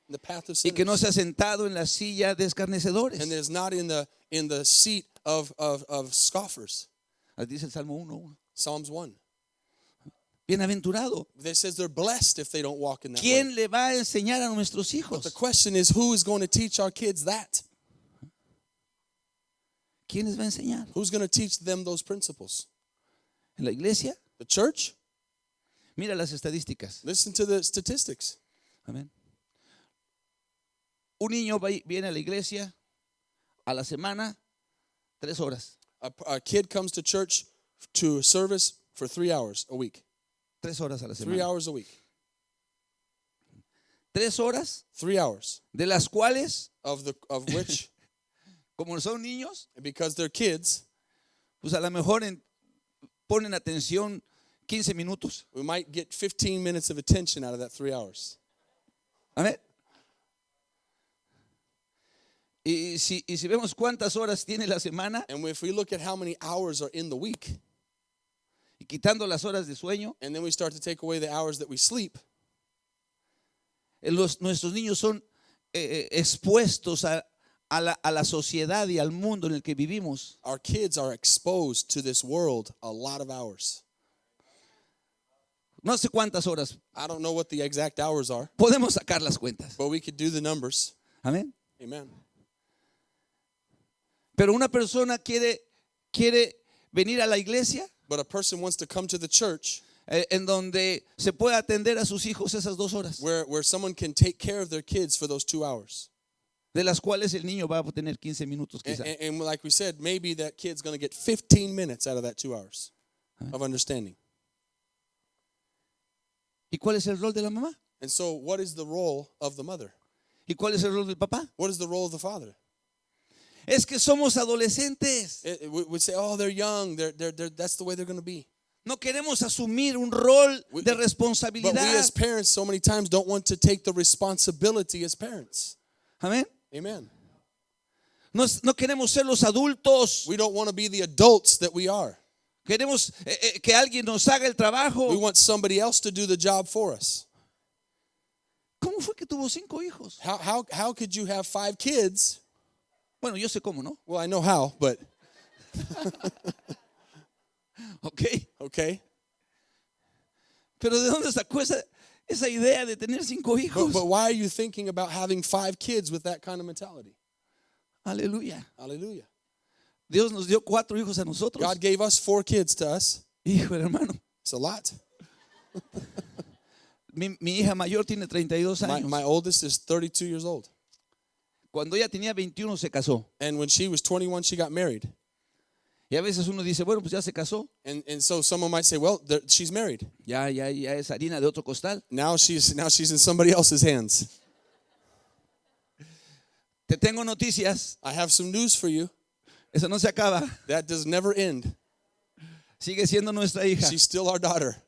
in the path of y que no sinners, se ha sentado en la silla de escarnecedores. and is not in the seat of scoffers. Dice el Salmo 1:1. Psalms 1. Bienaventurado. It says they're blessed if they don't walk in that way. ¿Quién le va a enseñar a nuestros But hijos? the question is, who is going to teach our kids that? ¿Quién les va a enseñar? Who's going to teach them those principles? ¿En la iglesia? The church? Mira las estadísticas. Listen to the statistics. Amén. Un niño viene a la iglesia a la semana 3 horas. A kid comes to church to service for 3 hours a week. 3 horas a la 3 semana. hours a week. 3 horas, 3 hours de las cuales, of which, como son niños, because they're kids, pues a lo mejor ponen atención 15 minutos. we might get 15 minutes of attention out of that 3 hours. Amén. Y si vemos cuántas horas tiene la semana And if we look at how many hours are in the week, y quitando las horas de sueño, and then we start to take away the hours that we sleep, nuestros niños son expuestos a la sociedad y al mundo en el que vivimos. our kids are exposed to this world a lot of hours. No sé cuántas horas, I don't know what the exact hours are, podemos sacar las cuentas. but we could do the numbers. Amén. Amen. Pero una persona quiere venir a la iglesia But a person wants to come to the church en donde se puede atender a sus hijos esas 2 horas, where someone can take care of their kids for those 2 hours. de las cuales el niño va a tener 15 minutos quizá. And like we said, maybe that kid's going to get 15 minutes out of that 2 hours of understanding. ¿Y cuál es el rol de la mamá? And so what is the role of the mother? ¿Y cuál es el rol del papá? What is the role of the father? Es que somos adolescentes. We say, oh, they're young. They're that's the way they're going to be. No queremos asumir un rol de But we responsabilidad. as parents so many times don't want to take the responsibility as parents. Amén. Amen. No queremos ser los adultos. We don't want to be the adults that we are. Queremos que alguien nos haga el trabajo. We want somebody else to do the job for us. ¿Cómo fue que tuvo 5 hijos? How could you have 5 kids? Bueno, yo sé cómo, ¿no? Well, I know how, but Okay. Pero ¿de dónde sacó esa idea de tener 5 hijos? But why are you thinking about having 5 kids with that kind of mentality? Aleluya. Hallelujah. Dios nos dio 4 hijos a nosotros. God gave us 4 kids to us. Hijo, hermano. It's a lot. Mi hija mayor tiene 32 años. My oldest is 32 years old. Cuando ella tenía 21 se casó. And when she was 21, she got married. Y a veces uno dice, bueno, pues ya se casó. And so someone might say, well, she's married. Ya es harina de otro costal. Now she's in somebody else's hands. Te tengo noticias. I have some news for you. Eso no se acaba. That does never end. Sigue siendo nuestra hija. She's still our daughter.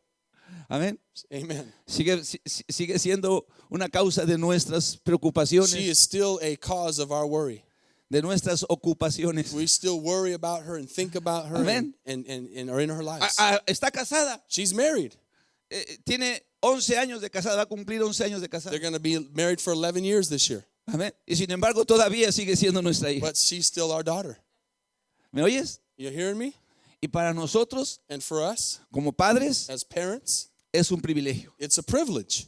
Amén. Amen. Sigue siendo una causa de nuestras preocupaciones. She is still a cause of our worry. de nuestras ocupaciones. We still worry about her and think about her Amen. and are in her lives. Está casada. She's married. Tiene 11 años de casada. Va a cumplir 11 años de casada. They're going to be married for 11 years this year. Amén. Y sin embargo todavía sigue siendo nuestra hija. But she's still our daughter. ¿Me oyes? You hearing me? Y para nosotros, And for us, como padres, as parents, es un privilegio. it's a privilege.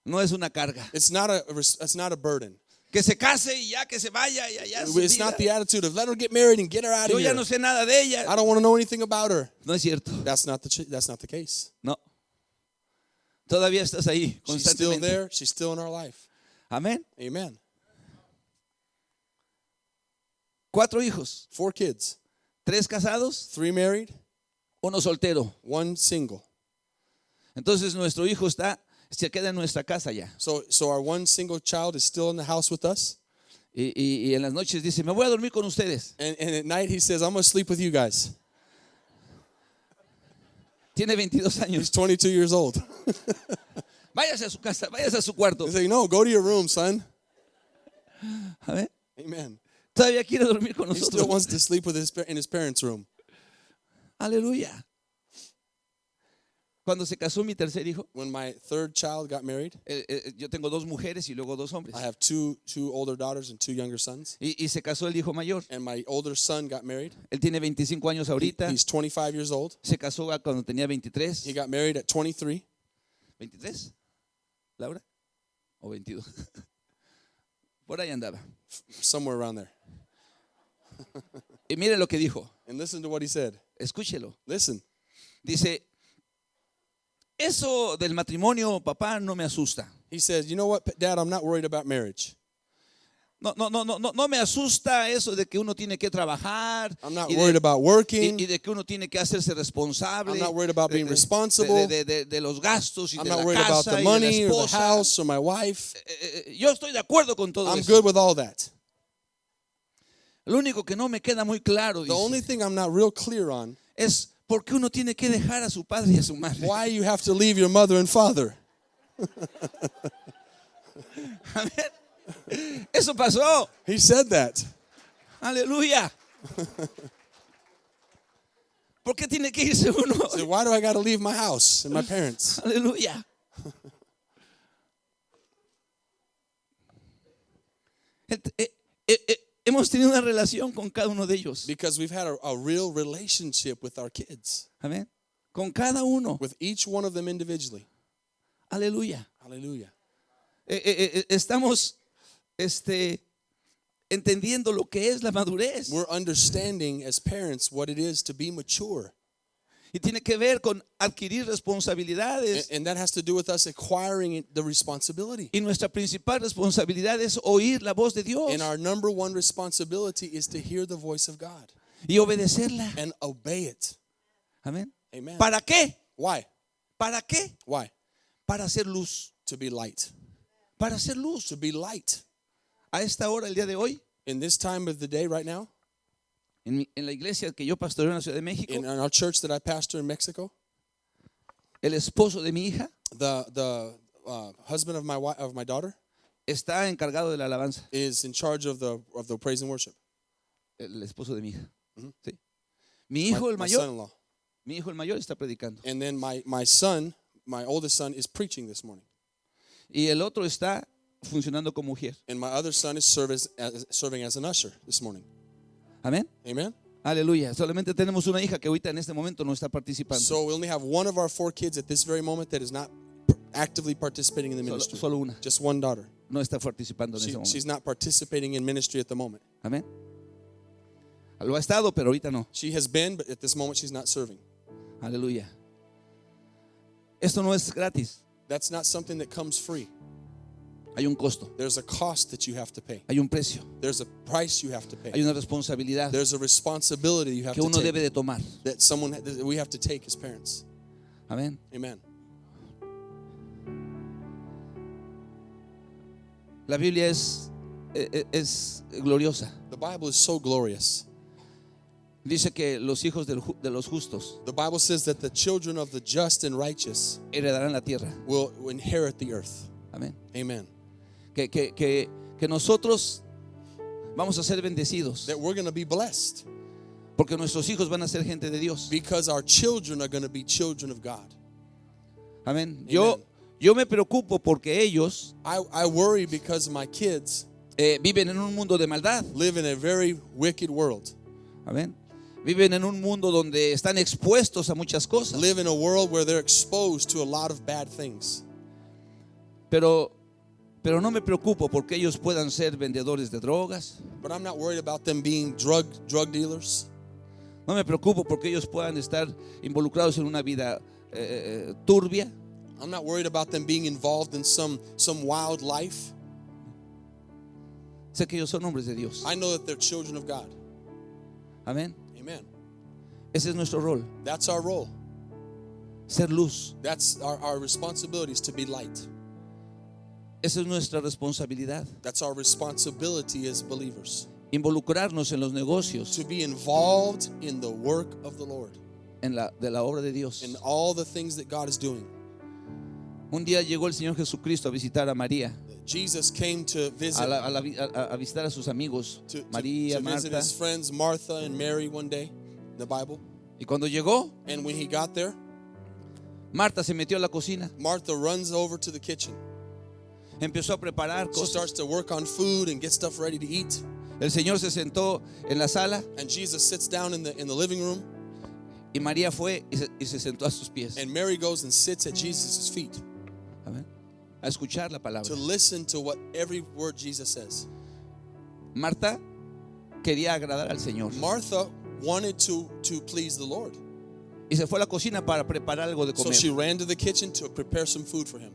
No es una carga. It's not a burden. Que se case y ya que se vaya y allá su It's vida. not the attitude of let her get married and get her out Yo of ya here. no sé nada de ella. I don't want to know anything about her. No es cierto. That's not the case. No. Todavía estás ahí She's still constantemente. there. She's still in our life. Amén. Amen. 4 hijos, 4 kids, 3 casados, 3 married, 1 soltero. 1 single. Entonces nuestro hijo se queda en nuestra casa ya. So our 1 single child is still in the house with us. Y en las noches dice, me voy a dormir con ustedes. And at night he says, I'm going to sleep with you guys. Tiene 22 años. He's 22 years old. Váyase a su casa, váyase a su cuarto. They say, no, go to your room, son. Amén. Amen. Todavía quiere dormir con He still nosotros. wants to sleep with in his parents' room. Aleluya. Cuando se casó mi tercer hijo, When my 3rd child got married, yo tengo 2 mujeres y luego 2 hombres. I have two older daughters and 2 younger sons. Y se casó el hijo mayor. And my older son got married. Él tiene 25 años ahorita. He's 25 years old. Se casó cuando tenía 23. He got married at 23. ¿23? ¿Laura? ¿O 22? Por ahí andaba. Somewhere around there. Y mire lo que dijo. And listen to what he said. Escúchelo. Listen. Dice, eso del matrimonio, papá, no me asusta. He says, you know what, Dad, I'm not worried about marriage. No me asusta eso de que uno tiene que trabajar. I'm not y worried de, about working. y de que uno tiene que hacerse responsable. I'm not worried about being responsible. De los gastos y I'm de not la worried about casa the y de la money or the esposa. house or my wife. Yo estoy de acuerdo con todo I'm eso. good with all that. Lo único que no me queda muy claro, The only dice, thing I'm not real clear on, es por qué uno tiene que dejar a su padre y a su madre. why you have to leave your mother and father. Amén. Eso pasó. He said that. Aleluya. ¿Por qué tiene que irse uno? So why do I got to leave my house and my parents? Aleluya. Hemos tenido una relación con cada uno de ellos. Because we've had a real relationship with our kids, Amén. Con cada uno. with each one of them individually. Aleluya. Hallelujah. Estamos entendiendo lo que es la madurez. We're understanding as parents what it is to be mature. Y tiene que ver con adquirir responsabilidades. And that has to do with us acquiring the responsibility. Y nuestra principal responsabilidad es oír la voz de Dios And our number one responsibility is to hear the voice of God y obedecerla. and obey it. Amén. Amen. ¿Para qué? Why? ¿Para qué? Why? Para hacer luz. To be light. Para hacer luz. To be light. A esta hora, el día de hoy, In this time of the day right now, en la iglesia que yo pastoreo en la Ciudad de México, in our church that I pastor in Mexico, el esposo de mi hija the husband of my daughter está encargado de la alabanza. is in charge of the praise and worship. El esposo de mi hija. Ujú. Sí. Mi hijo, el My mayor, son-in-law. mi hijo el mayor está predicando. And then my son, my oldest son, is preaching this morning. Y el otro está funcionando como mujer. And my other son is serving as an usher this morning. Amén. Amen? Aleluya. Solamente tenemos una hija que ahorita en este momento no está participando. So we only have one of our 4 kids at this very moment that is not actively participating in the ministry. Solo una. Just one daughter. No está participando en ese momento. She's not participating in ministry at the moment. Amén. Lo ha estado, pero ahorita no. She has been, but at this moment she's not serving. Aleluya. Esto no es gratis. That's not something that comes free. Hay un costo. There's a cost that you have to pay. Hay un precio. There's a price you have to Hay pay. una responsabilidad There's a responsibility you have que to uno debe take de tomar. that we have to take as parents. Amén. Amen. La Biblia es gloriosa. The Bible is so glorious. Dice que los hijos de los justos The Bible says that the children of the just and righteous heredarán la tierra. will inherit the earth. Amén. Amen. Que nosotros vamos a ser bendecidos. that we're going to be blessed Porque nuestros hijos van a ser gente de Dios. because our children are going to be children of God. Amén. Yo me preocupo porque ellos I worry because my kids viven en un mundo de maldad. live in a very wicked world. Amén. Viven en un mundo donde están expuestos a muchas cosas. Live in a world where they're exposed to a lot of bad things. Pero no me preocupo porque ellos puedan ser vendedores de drogas. But I'm not worried about them being drug dealers. No me preocupo porque ellos puedan estar involucrados en una vida turbia. I'm not worried about them being involved in some wild life. Sé que ellos son hombres de Dios. I know that they're children of God. Amén. Amen. Ese es nuestro rol. That's our role. Ser luz. That's our responsibility is to be light. Esa es nuestra responsabilidad. That's our responsibility as believers. Involucrarnos en los negocios To be involved in the work of the Lord. de la obra de Dios. In all the things that God is doing. Un día llegó el Señor Jesucristo a visitar a María, Jesus came to visit a visitar a sus amigos, to María, visit Marta. his friends Martha and Mary one day in the Bible. Y cuando llegó, And when he got there, Marta se metió a la cocina, Martha runs over to the kitchen. empezó a preparar She cosas. starts to work on food and get stuff ready to eat. El Señor se sentó en la sala And Jesus sits down in the living room, y María fue y se sentó a sus pies. and Mary goes and sits at Jesus' feet Amén. A escuchar la to palabra. listen to what every word Jesus says. Marta quería agradar al Señor Martha wanted to please the Lord. y se fue a la cocina para preparar algo de So comer. she ran to the kitchen to prepare some food for him.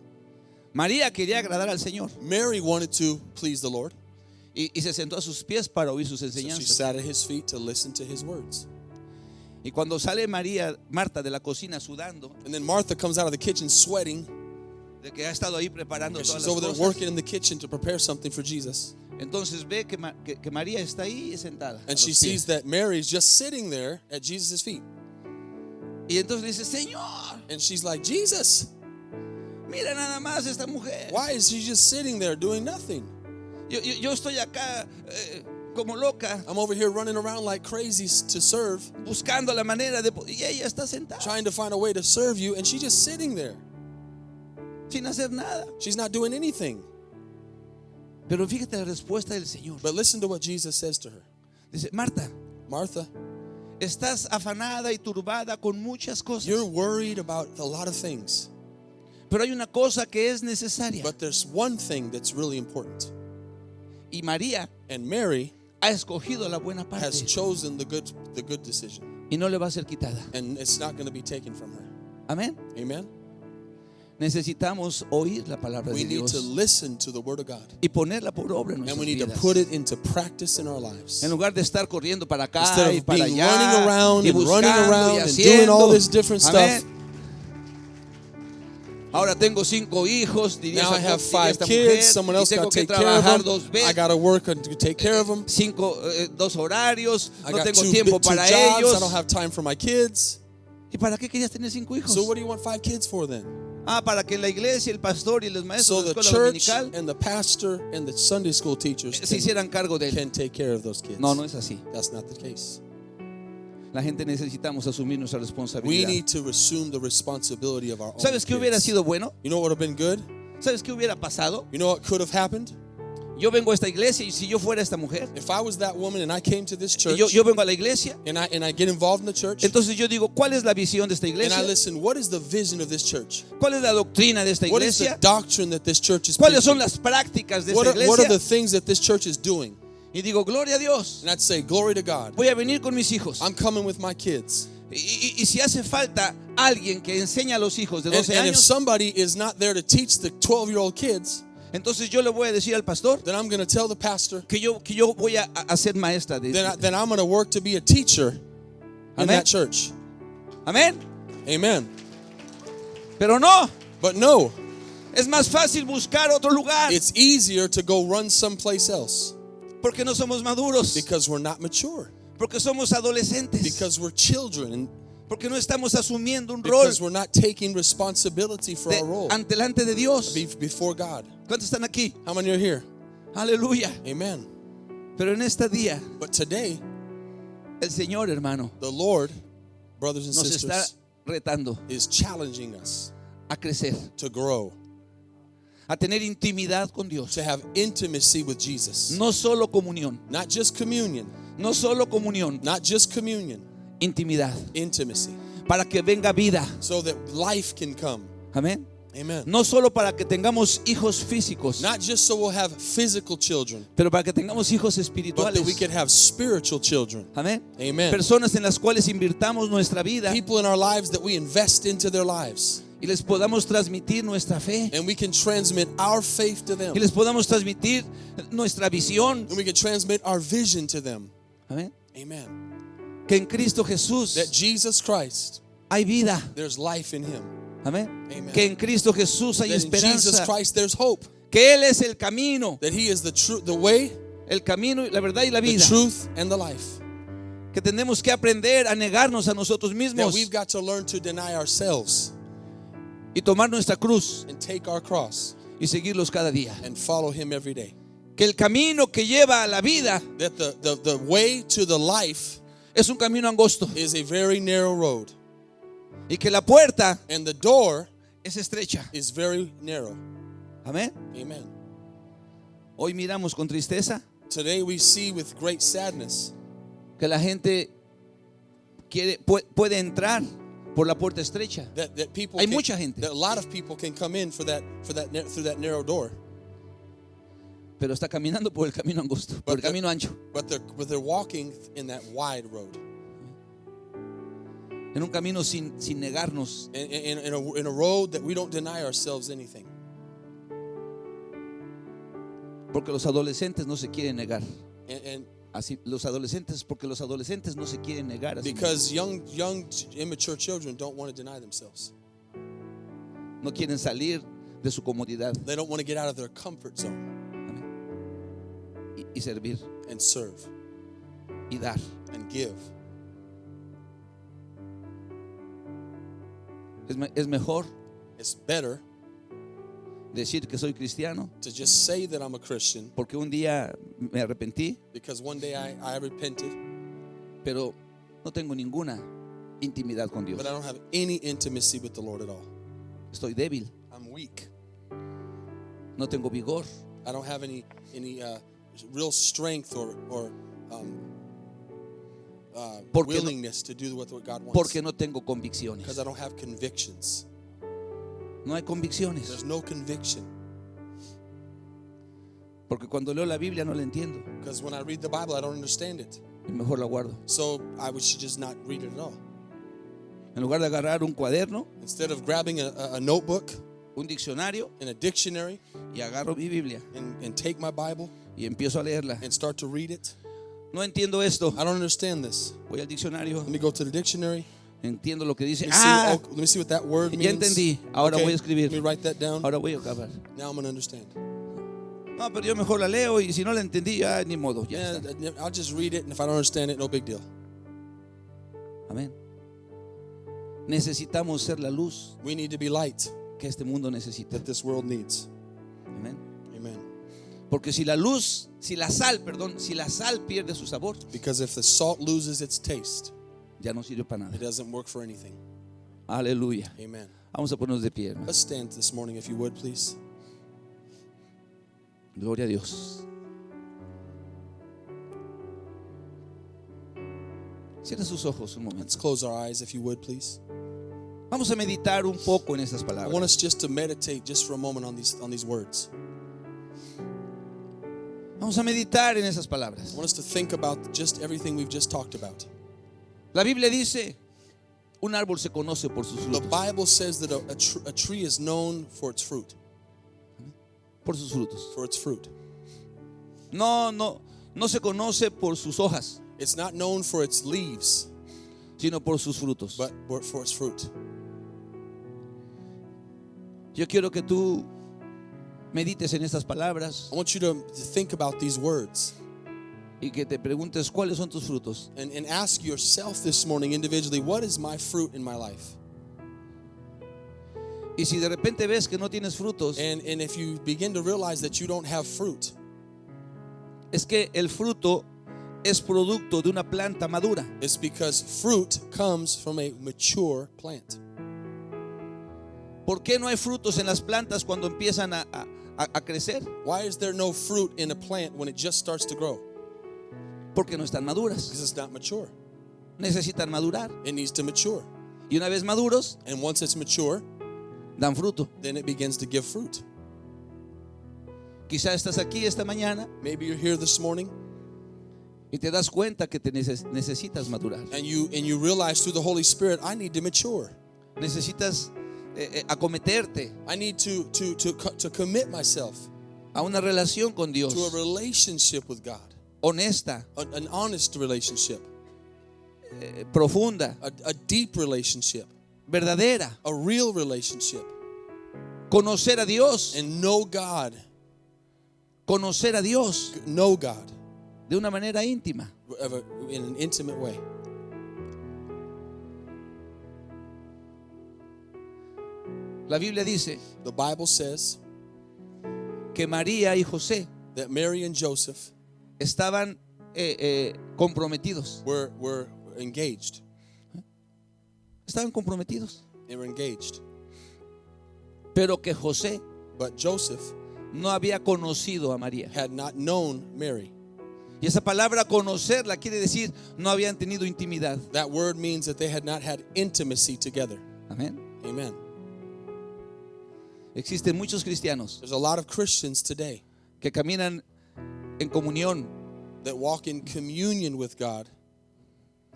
María quería agradar al Señor Mary wanted to please the Lord. y se sentó a sus pies para oír sus So she enseñanzas. sat at his feet to listen to his words. Y cuando sale Marta de la cocina sudando, And then Martha comes out of the kitchen sweating. de que ha estado ahí preparando And todas she's las over there cosas, working in the kitchen to prepare something for Jesus. entonces ve que María está ahí sentada. a And she los pies. sees that Mary's just sitting there at Jesus' feet. Y entonces le dice, Señor, And she's like, Jesus, mira nada más esta mujer. why is she just sitting there doing nothing? Yo estoy acá como loca I'm over here running around like crazy to serve, buscando la manera de y ella está sentada trying to find a way to serve you, and she's just sitting there. sin hacer nada. She's not doing anything. Pero fíjate la respuesta del Señor. But listen to what Jesus says to her. Dice, Marta, Martha, estás afanada y turbada con muchas cosas, you're worried about a lot of things, pero hay una cosa que es necesaria. but there's one thing that's really important. Y María And Mary ha escogido la buena parte has chosen the good decision, y no le va a ser quitada. and it's not going to be taken from her. Amén. Amen. Necesitamos oír la palabra We de need Dios to listen to the word of God, y ponerla por obra en and nuestras we need to vidas. put it into practice in our lives. En lugar de estar corriendo para acá Instead y of para being allá running around y and running buscando around y and haciendo. doing all this different Amén. stuff. Ahora tengo 5 hijos, diría Now I esta- have diría 5 esta kids. mujer, Someone y else tengo got to que take care of trabajar them. 2 I got to work to take care of them. 2 horarios, I no got tengo 2 tiempo two para jobs. I ellos. don't have time for my kids. ¿Y para qué querías tener 5 hijos? So what do you want 5 kids for then? Para que la iglesia, el pastor y los So maestros de the la escuela church dominical and the pastor and the Sunday school teachers se hicieran cargo de él. can take care of those kids. No, no es así. That's not the case. La gente necesitamos asumir nuestra We responsabilidad. need to assume the responsibility of our own ¿Sabes qué hubiera kids. sido bueno? You know what would have been good? ¿Sabes qué hubiera pasado? You know what could have happened? Yo vengo a esta iglesia y si yo fuera esta mujer, If I was that woman and I came to this y church yo vengo a la iglesia, and I get involved in the church entonces yo digo, ¿cuál es la visión de esta and iglesia? I listen, what is the vision of this church? ¿Cuál es la doctrina de esta What is the iglesia? doctrine that this church is ¿Cuáles son preaching? las prácticas de What esta are the iglesia? things that this church is doing? Y digo, gloria a Dios, And I'd say, glory to God. voy a venir con mis hijos. I'm coming with my kids. Y si hace falta alguien que enseñe a los hijos de 12 And if años, somebody is not there to teach the 12-year-old kids, entonces yo le voy a decir al pastor then I'm going to tell the pastor, que yo voy a ser maestra de then I'm going to work to be a teacher in Amen. that church. Amén. Amen. Pero no, But no, es más fácil buscar otro lugar it's easier to go run someplace else porque no somos maduros, because we're not mature, porque somos adolescentes, because we're children, and porque no estamos asumiendo un rol because we're not taking responsibility for our role delante de Dios. before God. ¿Cuántos están aquí? How many are here? Aleluya. Amen. Pero en este día, But today, el Señor, hermano, the Lord, brothers and nos está sisters, retando is challenging us a crecer, to grow, a tener intimidad con Dios. to have intimacy with Jesus. No solo comunión, Not just communion, no solo comunión, not just communion, intimidad, intimacy, para que venga vida. so that life can come. Amén. Amen. No solo para que tengamos hijos físicos, Not just so we'll have physical children, pero para que tengamos hijos but that we espirituales. can have spiritual children. Amén. Amen. Personas en las cuales invirtamos nuestra vida People in our lives that we invest into their lives, y les podamos transmitir nuestra fe and we can transmit our faith to them, y les podamos transmitir nuestra visión. and we can transmit our vision to them. Amén. Amen. Que en Cristo Jesús That Jesus Christ, hay vida. there's life in Him. Amén. Amen. Que en Cristo Jesús hay That in Jesus esperanza. Christ there's hope. Que Él es el camino, That He is the way, el camino, la verdad y la the vida. truth, and the life. Que tenemos que aprender a negarnos a nosotros That mismos we've got to learn to deny ourselves y tomar nuestra cruz and take our cross y seguirlos cada día. and follow Him every day. Que el camino que lleva a la vida That the way to the life es un camino angosto is a very narrow road, y que la puerta and the door es estrecha. is very narrow. Amén. Amen. Hoy miramos con tristeza Today we see with great sadness que la gente puede entrar por la puerta estrecha. that people Hay mucha gente. that a lot of people can come in through that narrow door, Pero está caminando por el camino angosto, por el But camino ancho. but they're walking in that wide road, En un camino sin negarnos. in a road that we don't deny ourselves anything. Porque los adolescentes no se quieren negar. And Así, porque los adolescentes no se quieren negar. Así because young immature children don't want to deny themselves. no quieren salir de su comodidad They don't want to get out of their comfort zone y servir and serve y dar. and give. Es mejor It's better decir que soy cristiano to just say that I'm a Christian porque un día me arrepentí, because one day I repented, pero no tengo ninguna intimidad con Dios. but I don't have any intimacy with the Lord at all. Estoy débil, I'm weak. no tengo vigor, I don't have any real strength or Porque no- willingness to do what God wants. porque no tengo convicciones. Because I don't have convictions. No hay convicciones, There's no conviction. porque cuando leo la Biblia no la entiendo Because when I read the Bible, I don't understand it. y mejor la guardo. So I should just not read it at all. En lugar de agarrar un cuaderno, Instead of grabbing a notebook un diccionario and a dictionary y agarro mi Biblia and take my Bible y empiezo a leerla. and start to read it, No entiendo esto. I don't understand this. Voy al diccionario, Let me go to the dictionary. entiendo lo que dice. Let me see what that word means. Ya entendí. Ahora Okay, voy a escribir. Let me write that down. Ahora voy a acabar. Now I'm going to understand. No, pero yo mejor la leo y si no la entendí, ya ni modo. Ya Yeah, está. I'll just read it, and if I don't understand it, no big deal. Amén. Necesitamos ser la luz We need to be light que este mundo necesita. that this world needs. Amén. Amen. Porque si la sal pierde su sabor, Because if the salt loses its taste, ya no sirve para it nada. doesn't work for anything. Aleluya. Amen. Vamos a ponernos de pie, hermano. Let's stand this morning, if you would, please. Gloria a Dios. Cierra sus ojos un Let's momento. close our eyes, if you would, please. Vamos a meditar un poco en estas I want palabras. us just to meditate just for a moment on these words. Vamos a meditar en esas palabras. I want us to think about just everything we've just talked about. La Biblia dice, un árbol se conoce por sus The frutos. Bible says that a tree is known for its fruit. Por sus frutos. For its fruit. No se conoce por sus hojas, It's not known for its leaves, sino por sus frutos. but for its fruit. Yo quiero que tú medites en estas palabras I want you to think about these words y que te preguntes cuáles son tus frutos. and ask yourself this morning individually, what is my fruit in my life? Y si de repente ves que no tienes frutos, And if you begin to realize that you don't have fruit, es que el fruto es producto de una planta madura. It's because fruit comes from a mature plant. ¿Por qué no hay frutos en las plantas cuando empiezan a crecer? Why is there no fruit in a plant when it just starts to grow? Porque no están maduras. Because it's not mature. Necesitan madurar. It needs to mature. Y una vez maduros, And once it's mature, dan fruto. then it begins to give fruit. Quizá estás aquí esta mañana Maybe you're here this morning y te das cuenta que te necesitas madurar. and you realize through the Holy Spirit, I need to mature. Necesitas acometerte I need to commit myself a una relación con to a Dios relationship with God, honesta, an honest relationship, profunda, a deep relationship, verdadera. a real relationship, Conocer a Dios, and know God de una manera íntima. in an intimate way. La Biblia dice The Bible says que María y José that Mary and Joseph estaban comprometidos. were engaged. Estaban comprometidos. They were engaged. Pero que José But Joseph no había conocido a María. had not known Mary. Y esa palabra conocerla quiere decir no habían tenido intimidad. That word means that they had not had intimacy together. Amén. Amen. Existen muchos cristianos There's a lot of Christians today que caminan en comunión, that walk in communion with God,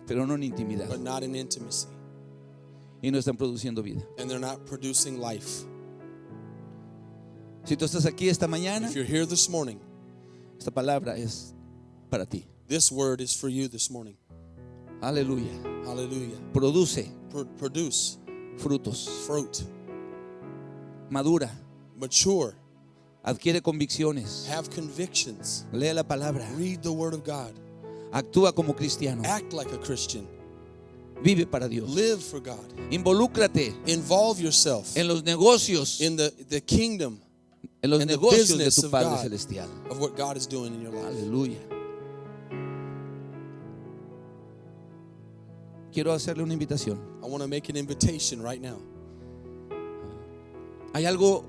pero no en intimidad. but not in intimacy. Y no están produciendo vida. And they're not producing life. Si tú estás aquí esta mañana, If you're here this morning, esta palabra es para ti. this word is for you this morning. Aleluya. Hallelujah. Produce Produce frutos. fruit. Madura. Mature. Adquiere convicciones. Have convictions. Lee la palabra. Read the word of God. Actúa como cristiano. Act like a Christian. Vive para Dios. Live for God. Involúcrate Involve yourself en los negocios, in the kingdom en los in the negocios de business tu of Padre God. Celestial. of what God is doing in your life. Aleluya. Quiero hacerle una invitación. I want to make an invitation right now. Hay algo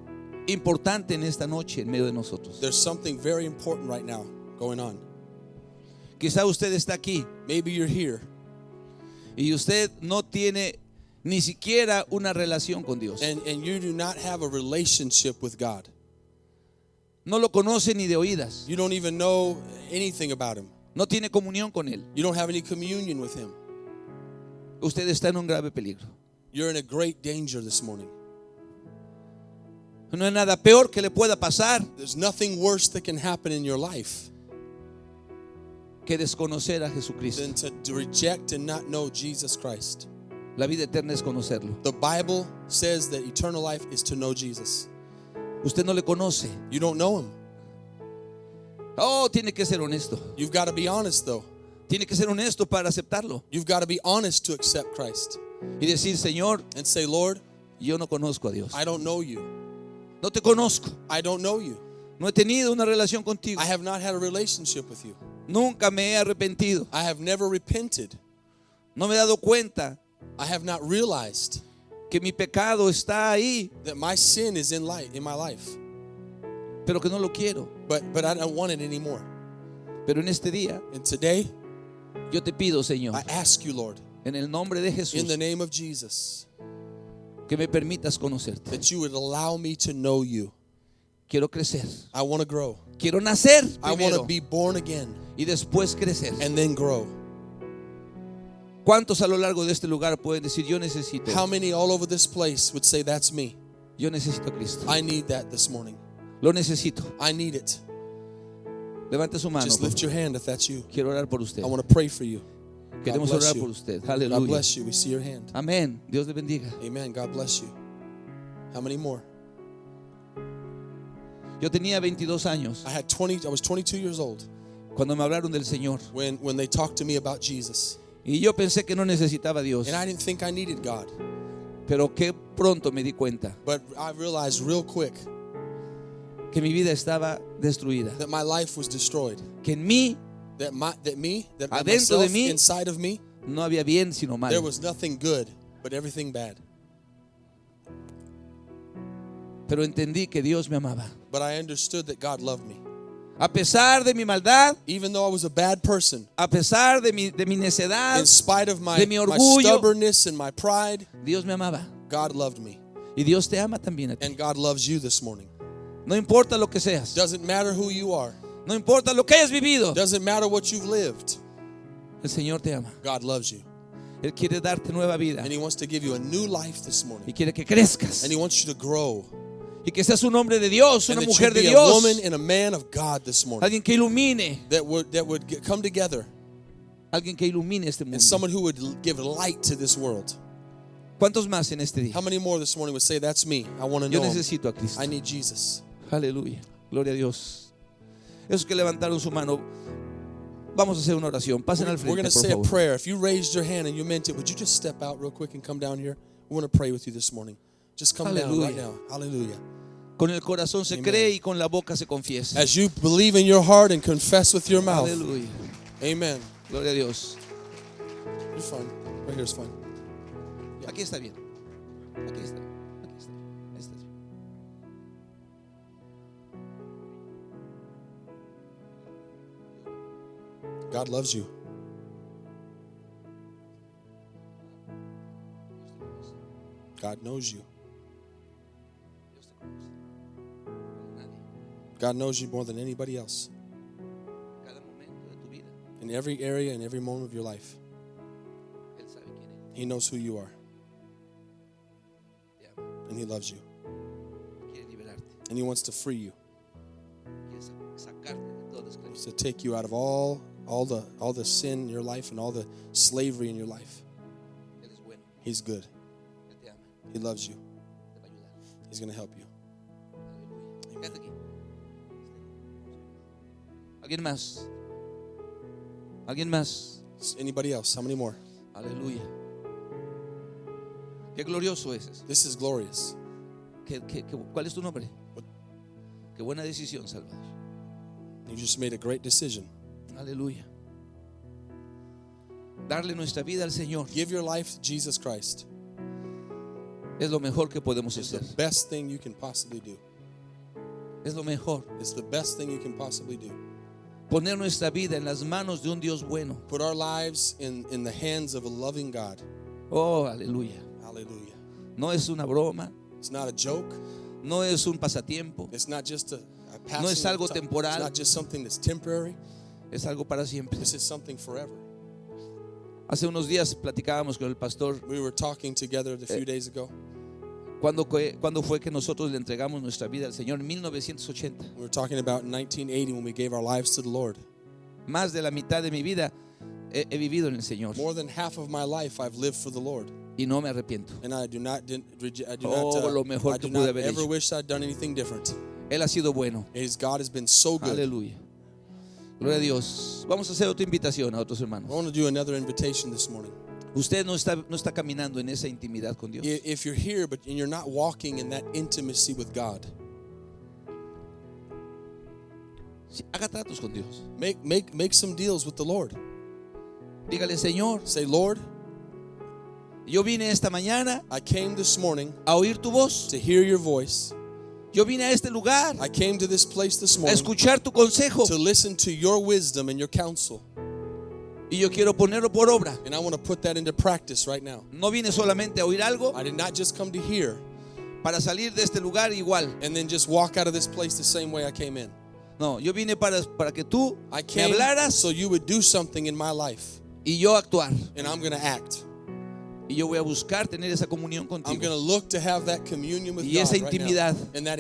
importante en esta noche en medio de nosotros. There's something very important right now going on. Quizá usted está aquí Maybe you're here y usted no tiene ni siquiera una relación con Dios. and you do not have a relationship with God. No lo conoce ni de oídas. You don't even know anything about Him. No tiene comunión con Él. You don't have any communion with Him. Usted está en un grave peligro. You're in a great danger this morning. No hay nada peor que le pueda pasar There's nothing worse that can happen in your life que desconocer a Jesucristo. than to reject and not know Jesus Christ. La vida eterna es conocerlo. The Bible says that eternal life is to know Jesus. Usted no le conoce. You don't know Him. Oh, tiene que ser honesto. You've got to be honest though. Tiene que ser honesto para aceptarlo You've got to be honest to accept Christ y decir, Señor, and say, Lord, yo no conozco a Dios. I don't know you. No te conozco. I don't know you. No he tenido una relación contigo. I have not had a relationship with you. Nunca me he arrepentido. I have never repented. No me he dado cuenta I have not realized que mi pecado está ahí, that my sin is in my life. pero que no lo quiero. But I don't want it anymore. Pero en este día, And today, yo te pido, Señor, I ask you, Lord, en el nombre de in Jesús, the name of Jesus, que me permitas conocerte. that you would allow me to know you. Quiero crecer. I want to grow. Quiero nacer I want primero to be born again y después crecer. and then grow. ¿Cuántos a lo largo de este lugar pueden decir, yo necesito? How many all over this place would say, that's me? Yo necesito a Cristo. I need that this morning. Lo necesito. I need it. Levante su mano. Just por lift your favor. hand if that's you. Quiero orar por usted. I want to pray for you. Queremos bless orar you. por usted. God Aleluya. bless you. We see your hand. Amén. Dios le bendiga. Amen. God bless you. How many more? Yo tenía 22 años I was 22 years old cuando me hablaron del Señor. when they talked to me about Jesus. Y yo pensé que no necesitaba a Dios. And I didn't think I needed God. Pero qué pronto me di cuenta But I realized real quick que mi vida estaba destruida, that my life was destroyed, que en mí that Adentro de myself, mí, inside of me, no había bien sino mal. there was nothing good, but everything bad. Pero entendí que Dios me amaba. But I understood that God loved me. A pesar de mi maldad, Even though I was a bad person, a pesar de mi necedad, in spite of de mi my orgullo, stubbornness and my pride, Dios me amaba. God loved me. Y Dios te ama también a ti. And God loves you this morning. No importa lo que seas, Doesn't matter who you are. no importa lo que hayas vivido, Doesn't matter what you've lived. el Señor te ama. God loves you. Él quiere darte nueva vida And He wants to give you a new life this y morning. quiere que crezcas And He wants you to grow. y que seas un hombre de Dios, And una that you mujer de be a Dios, woman and a man of God this morning. alguien que ilumine, Come together. alguien que ilumine este mundo. And someone who would give light to this world. ¿Cuántos más en este día? How many more this morning would say, that's me? I want to Yo know Him. necesito a Cristo. I need Jesus. Aleluya, gloria a Dios. Esos que levantaron su mano, vamos a hacer una oración. Pasen al We're going frente, to por say a favor. prayer. If you raised your hand and you meant it, would you just step out real quick and come down here? We want to pray with you this morning. Just come down right Hallelujah. now. Hallelujah. Con el corazón se Amen. cree y con la boca se confiesa. As you believe in your heart and confess with your mouth. Aleluya, Amen. gloria a Dios. You're fine. Right here is fine. Aquí está bien. Aquí está bien. Aquí está bien. Ahí está bien. God loves you. God knows you. Dios te conoce. Nadie. God knows you more than anybody else. Cada momento de tu vida, In every area and every moment of your life. Él sabe quién eres. He knows who you are. Te ama. And He loves you. Quiere liberarte. And He wants to free you. Quiere sacarte de toda He wants esclavitud. to take you out of all the sin in your life and all the slavery in your life. Él es bueno. He's good. Él te ama. He loves you. Te va a ayudar. He's going to help you. Aleluya. Quédate aquí. ¿Alguien más? ¿Alguien más? Anybody else? How many more? Aleluya. Qué glorioso es eso. This is glorious. ¿Cuál es tu nombre? Qué buena decisión, Salvador. You just made a great decision. Aleluya. Darle nuestra vida al Señor Give your life to Jesus Christ. es lo mejor que podemos It's hacer. the best thing you can possibly do. Es lo mejor. It's the best thing you can possibly do. Poner nuestra vida en las manos de un Dios bueno. Put our lives in the hands of a loving God. Oh, aleluya. Hallelujah. No es una broma. It's not a joke. No es un pasatiempo. It's not just a passing No es algo time. temporal. It's not just something that's temporary. Es algo para siempre. This is something forever. Hace unos días platicábamos con el pastor. We were talking together a few days ago. ¿Cuándo fue que nosotros le entregamos nuestra vida al Señor? En 1980. We were talking about in 1980 when we gave our lives to the Lord. Más de la mitad de mi vida he vivido en el Señor More than half of my life I've lived for the Lord. y no me arrepiento. And I do not Lo mejor que pude haber ever hecho. wish I'd done anything different. Él ha sido bueno. God has been so good. Aleluya. Gloria a Dios. Vamos a hacer otra invitación a otros I hermanos. want to do another invitation this morning. Usted no está caminando en esa intimidad con Dios. If you're here but you're not walking in that intimacy with God, Sí, haga tratos con Dios. make some deals with the Lord. Dígale, Señor, Say, Lord, yo vine esta mañana I came this morning a oír tu voz. to hear your voice. Yo vine a este lugar I came to this place this a morning escuchar tu consejo to listen to your wisdom and your counsel. y yo quiero ponerlo por obra. And I want to put that into practice right now. No vine solamente a oír algo I did not just come to hear para salir de este lugar igual. and then just walk out of this place the same way I came in. No, yo vine para que tú I me came hablaras so you would do something in my life, y yo actuar. and I'm going to act. Y yo voy a buscar tener esa comunión I'm going contigo. to look to have that communion with Y God esa right intimidad. now, and that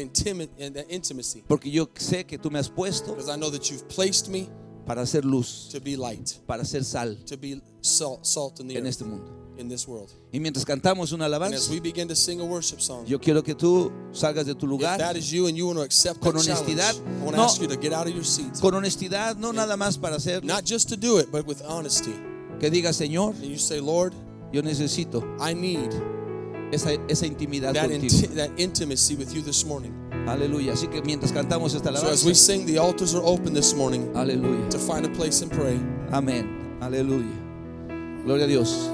intimacy, Porque yo sé que tú me has puesto because I know that you've placed me para hacer luz, to be light, para hacer sal to be salt in the en earth, este mundo. in this world. Y mientras cantamos una And as alabanza, we begin to sing a worship song, yo quiero que tú salgas de tu if lugar that is you and you want to accept con that challenge, honestidad. I want to No. ask you to get out of your seat. con honestidad, no nada más para hacer Not just to do it, but with honesty. que diga, Señor, And you say, Lord, yo necesito I need esa intimidad that, contigo. that intimacy with you this morning. Aleluya. Así que mientras cantamos esta So as we alabanza, sing, the altars are open this morning aleluya. to find a place and pray. Amén. Aleluya. Gloria a Dios.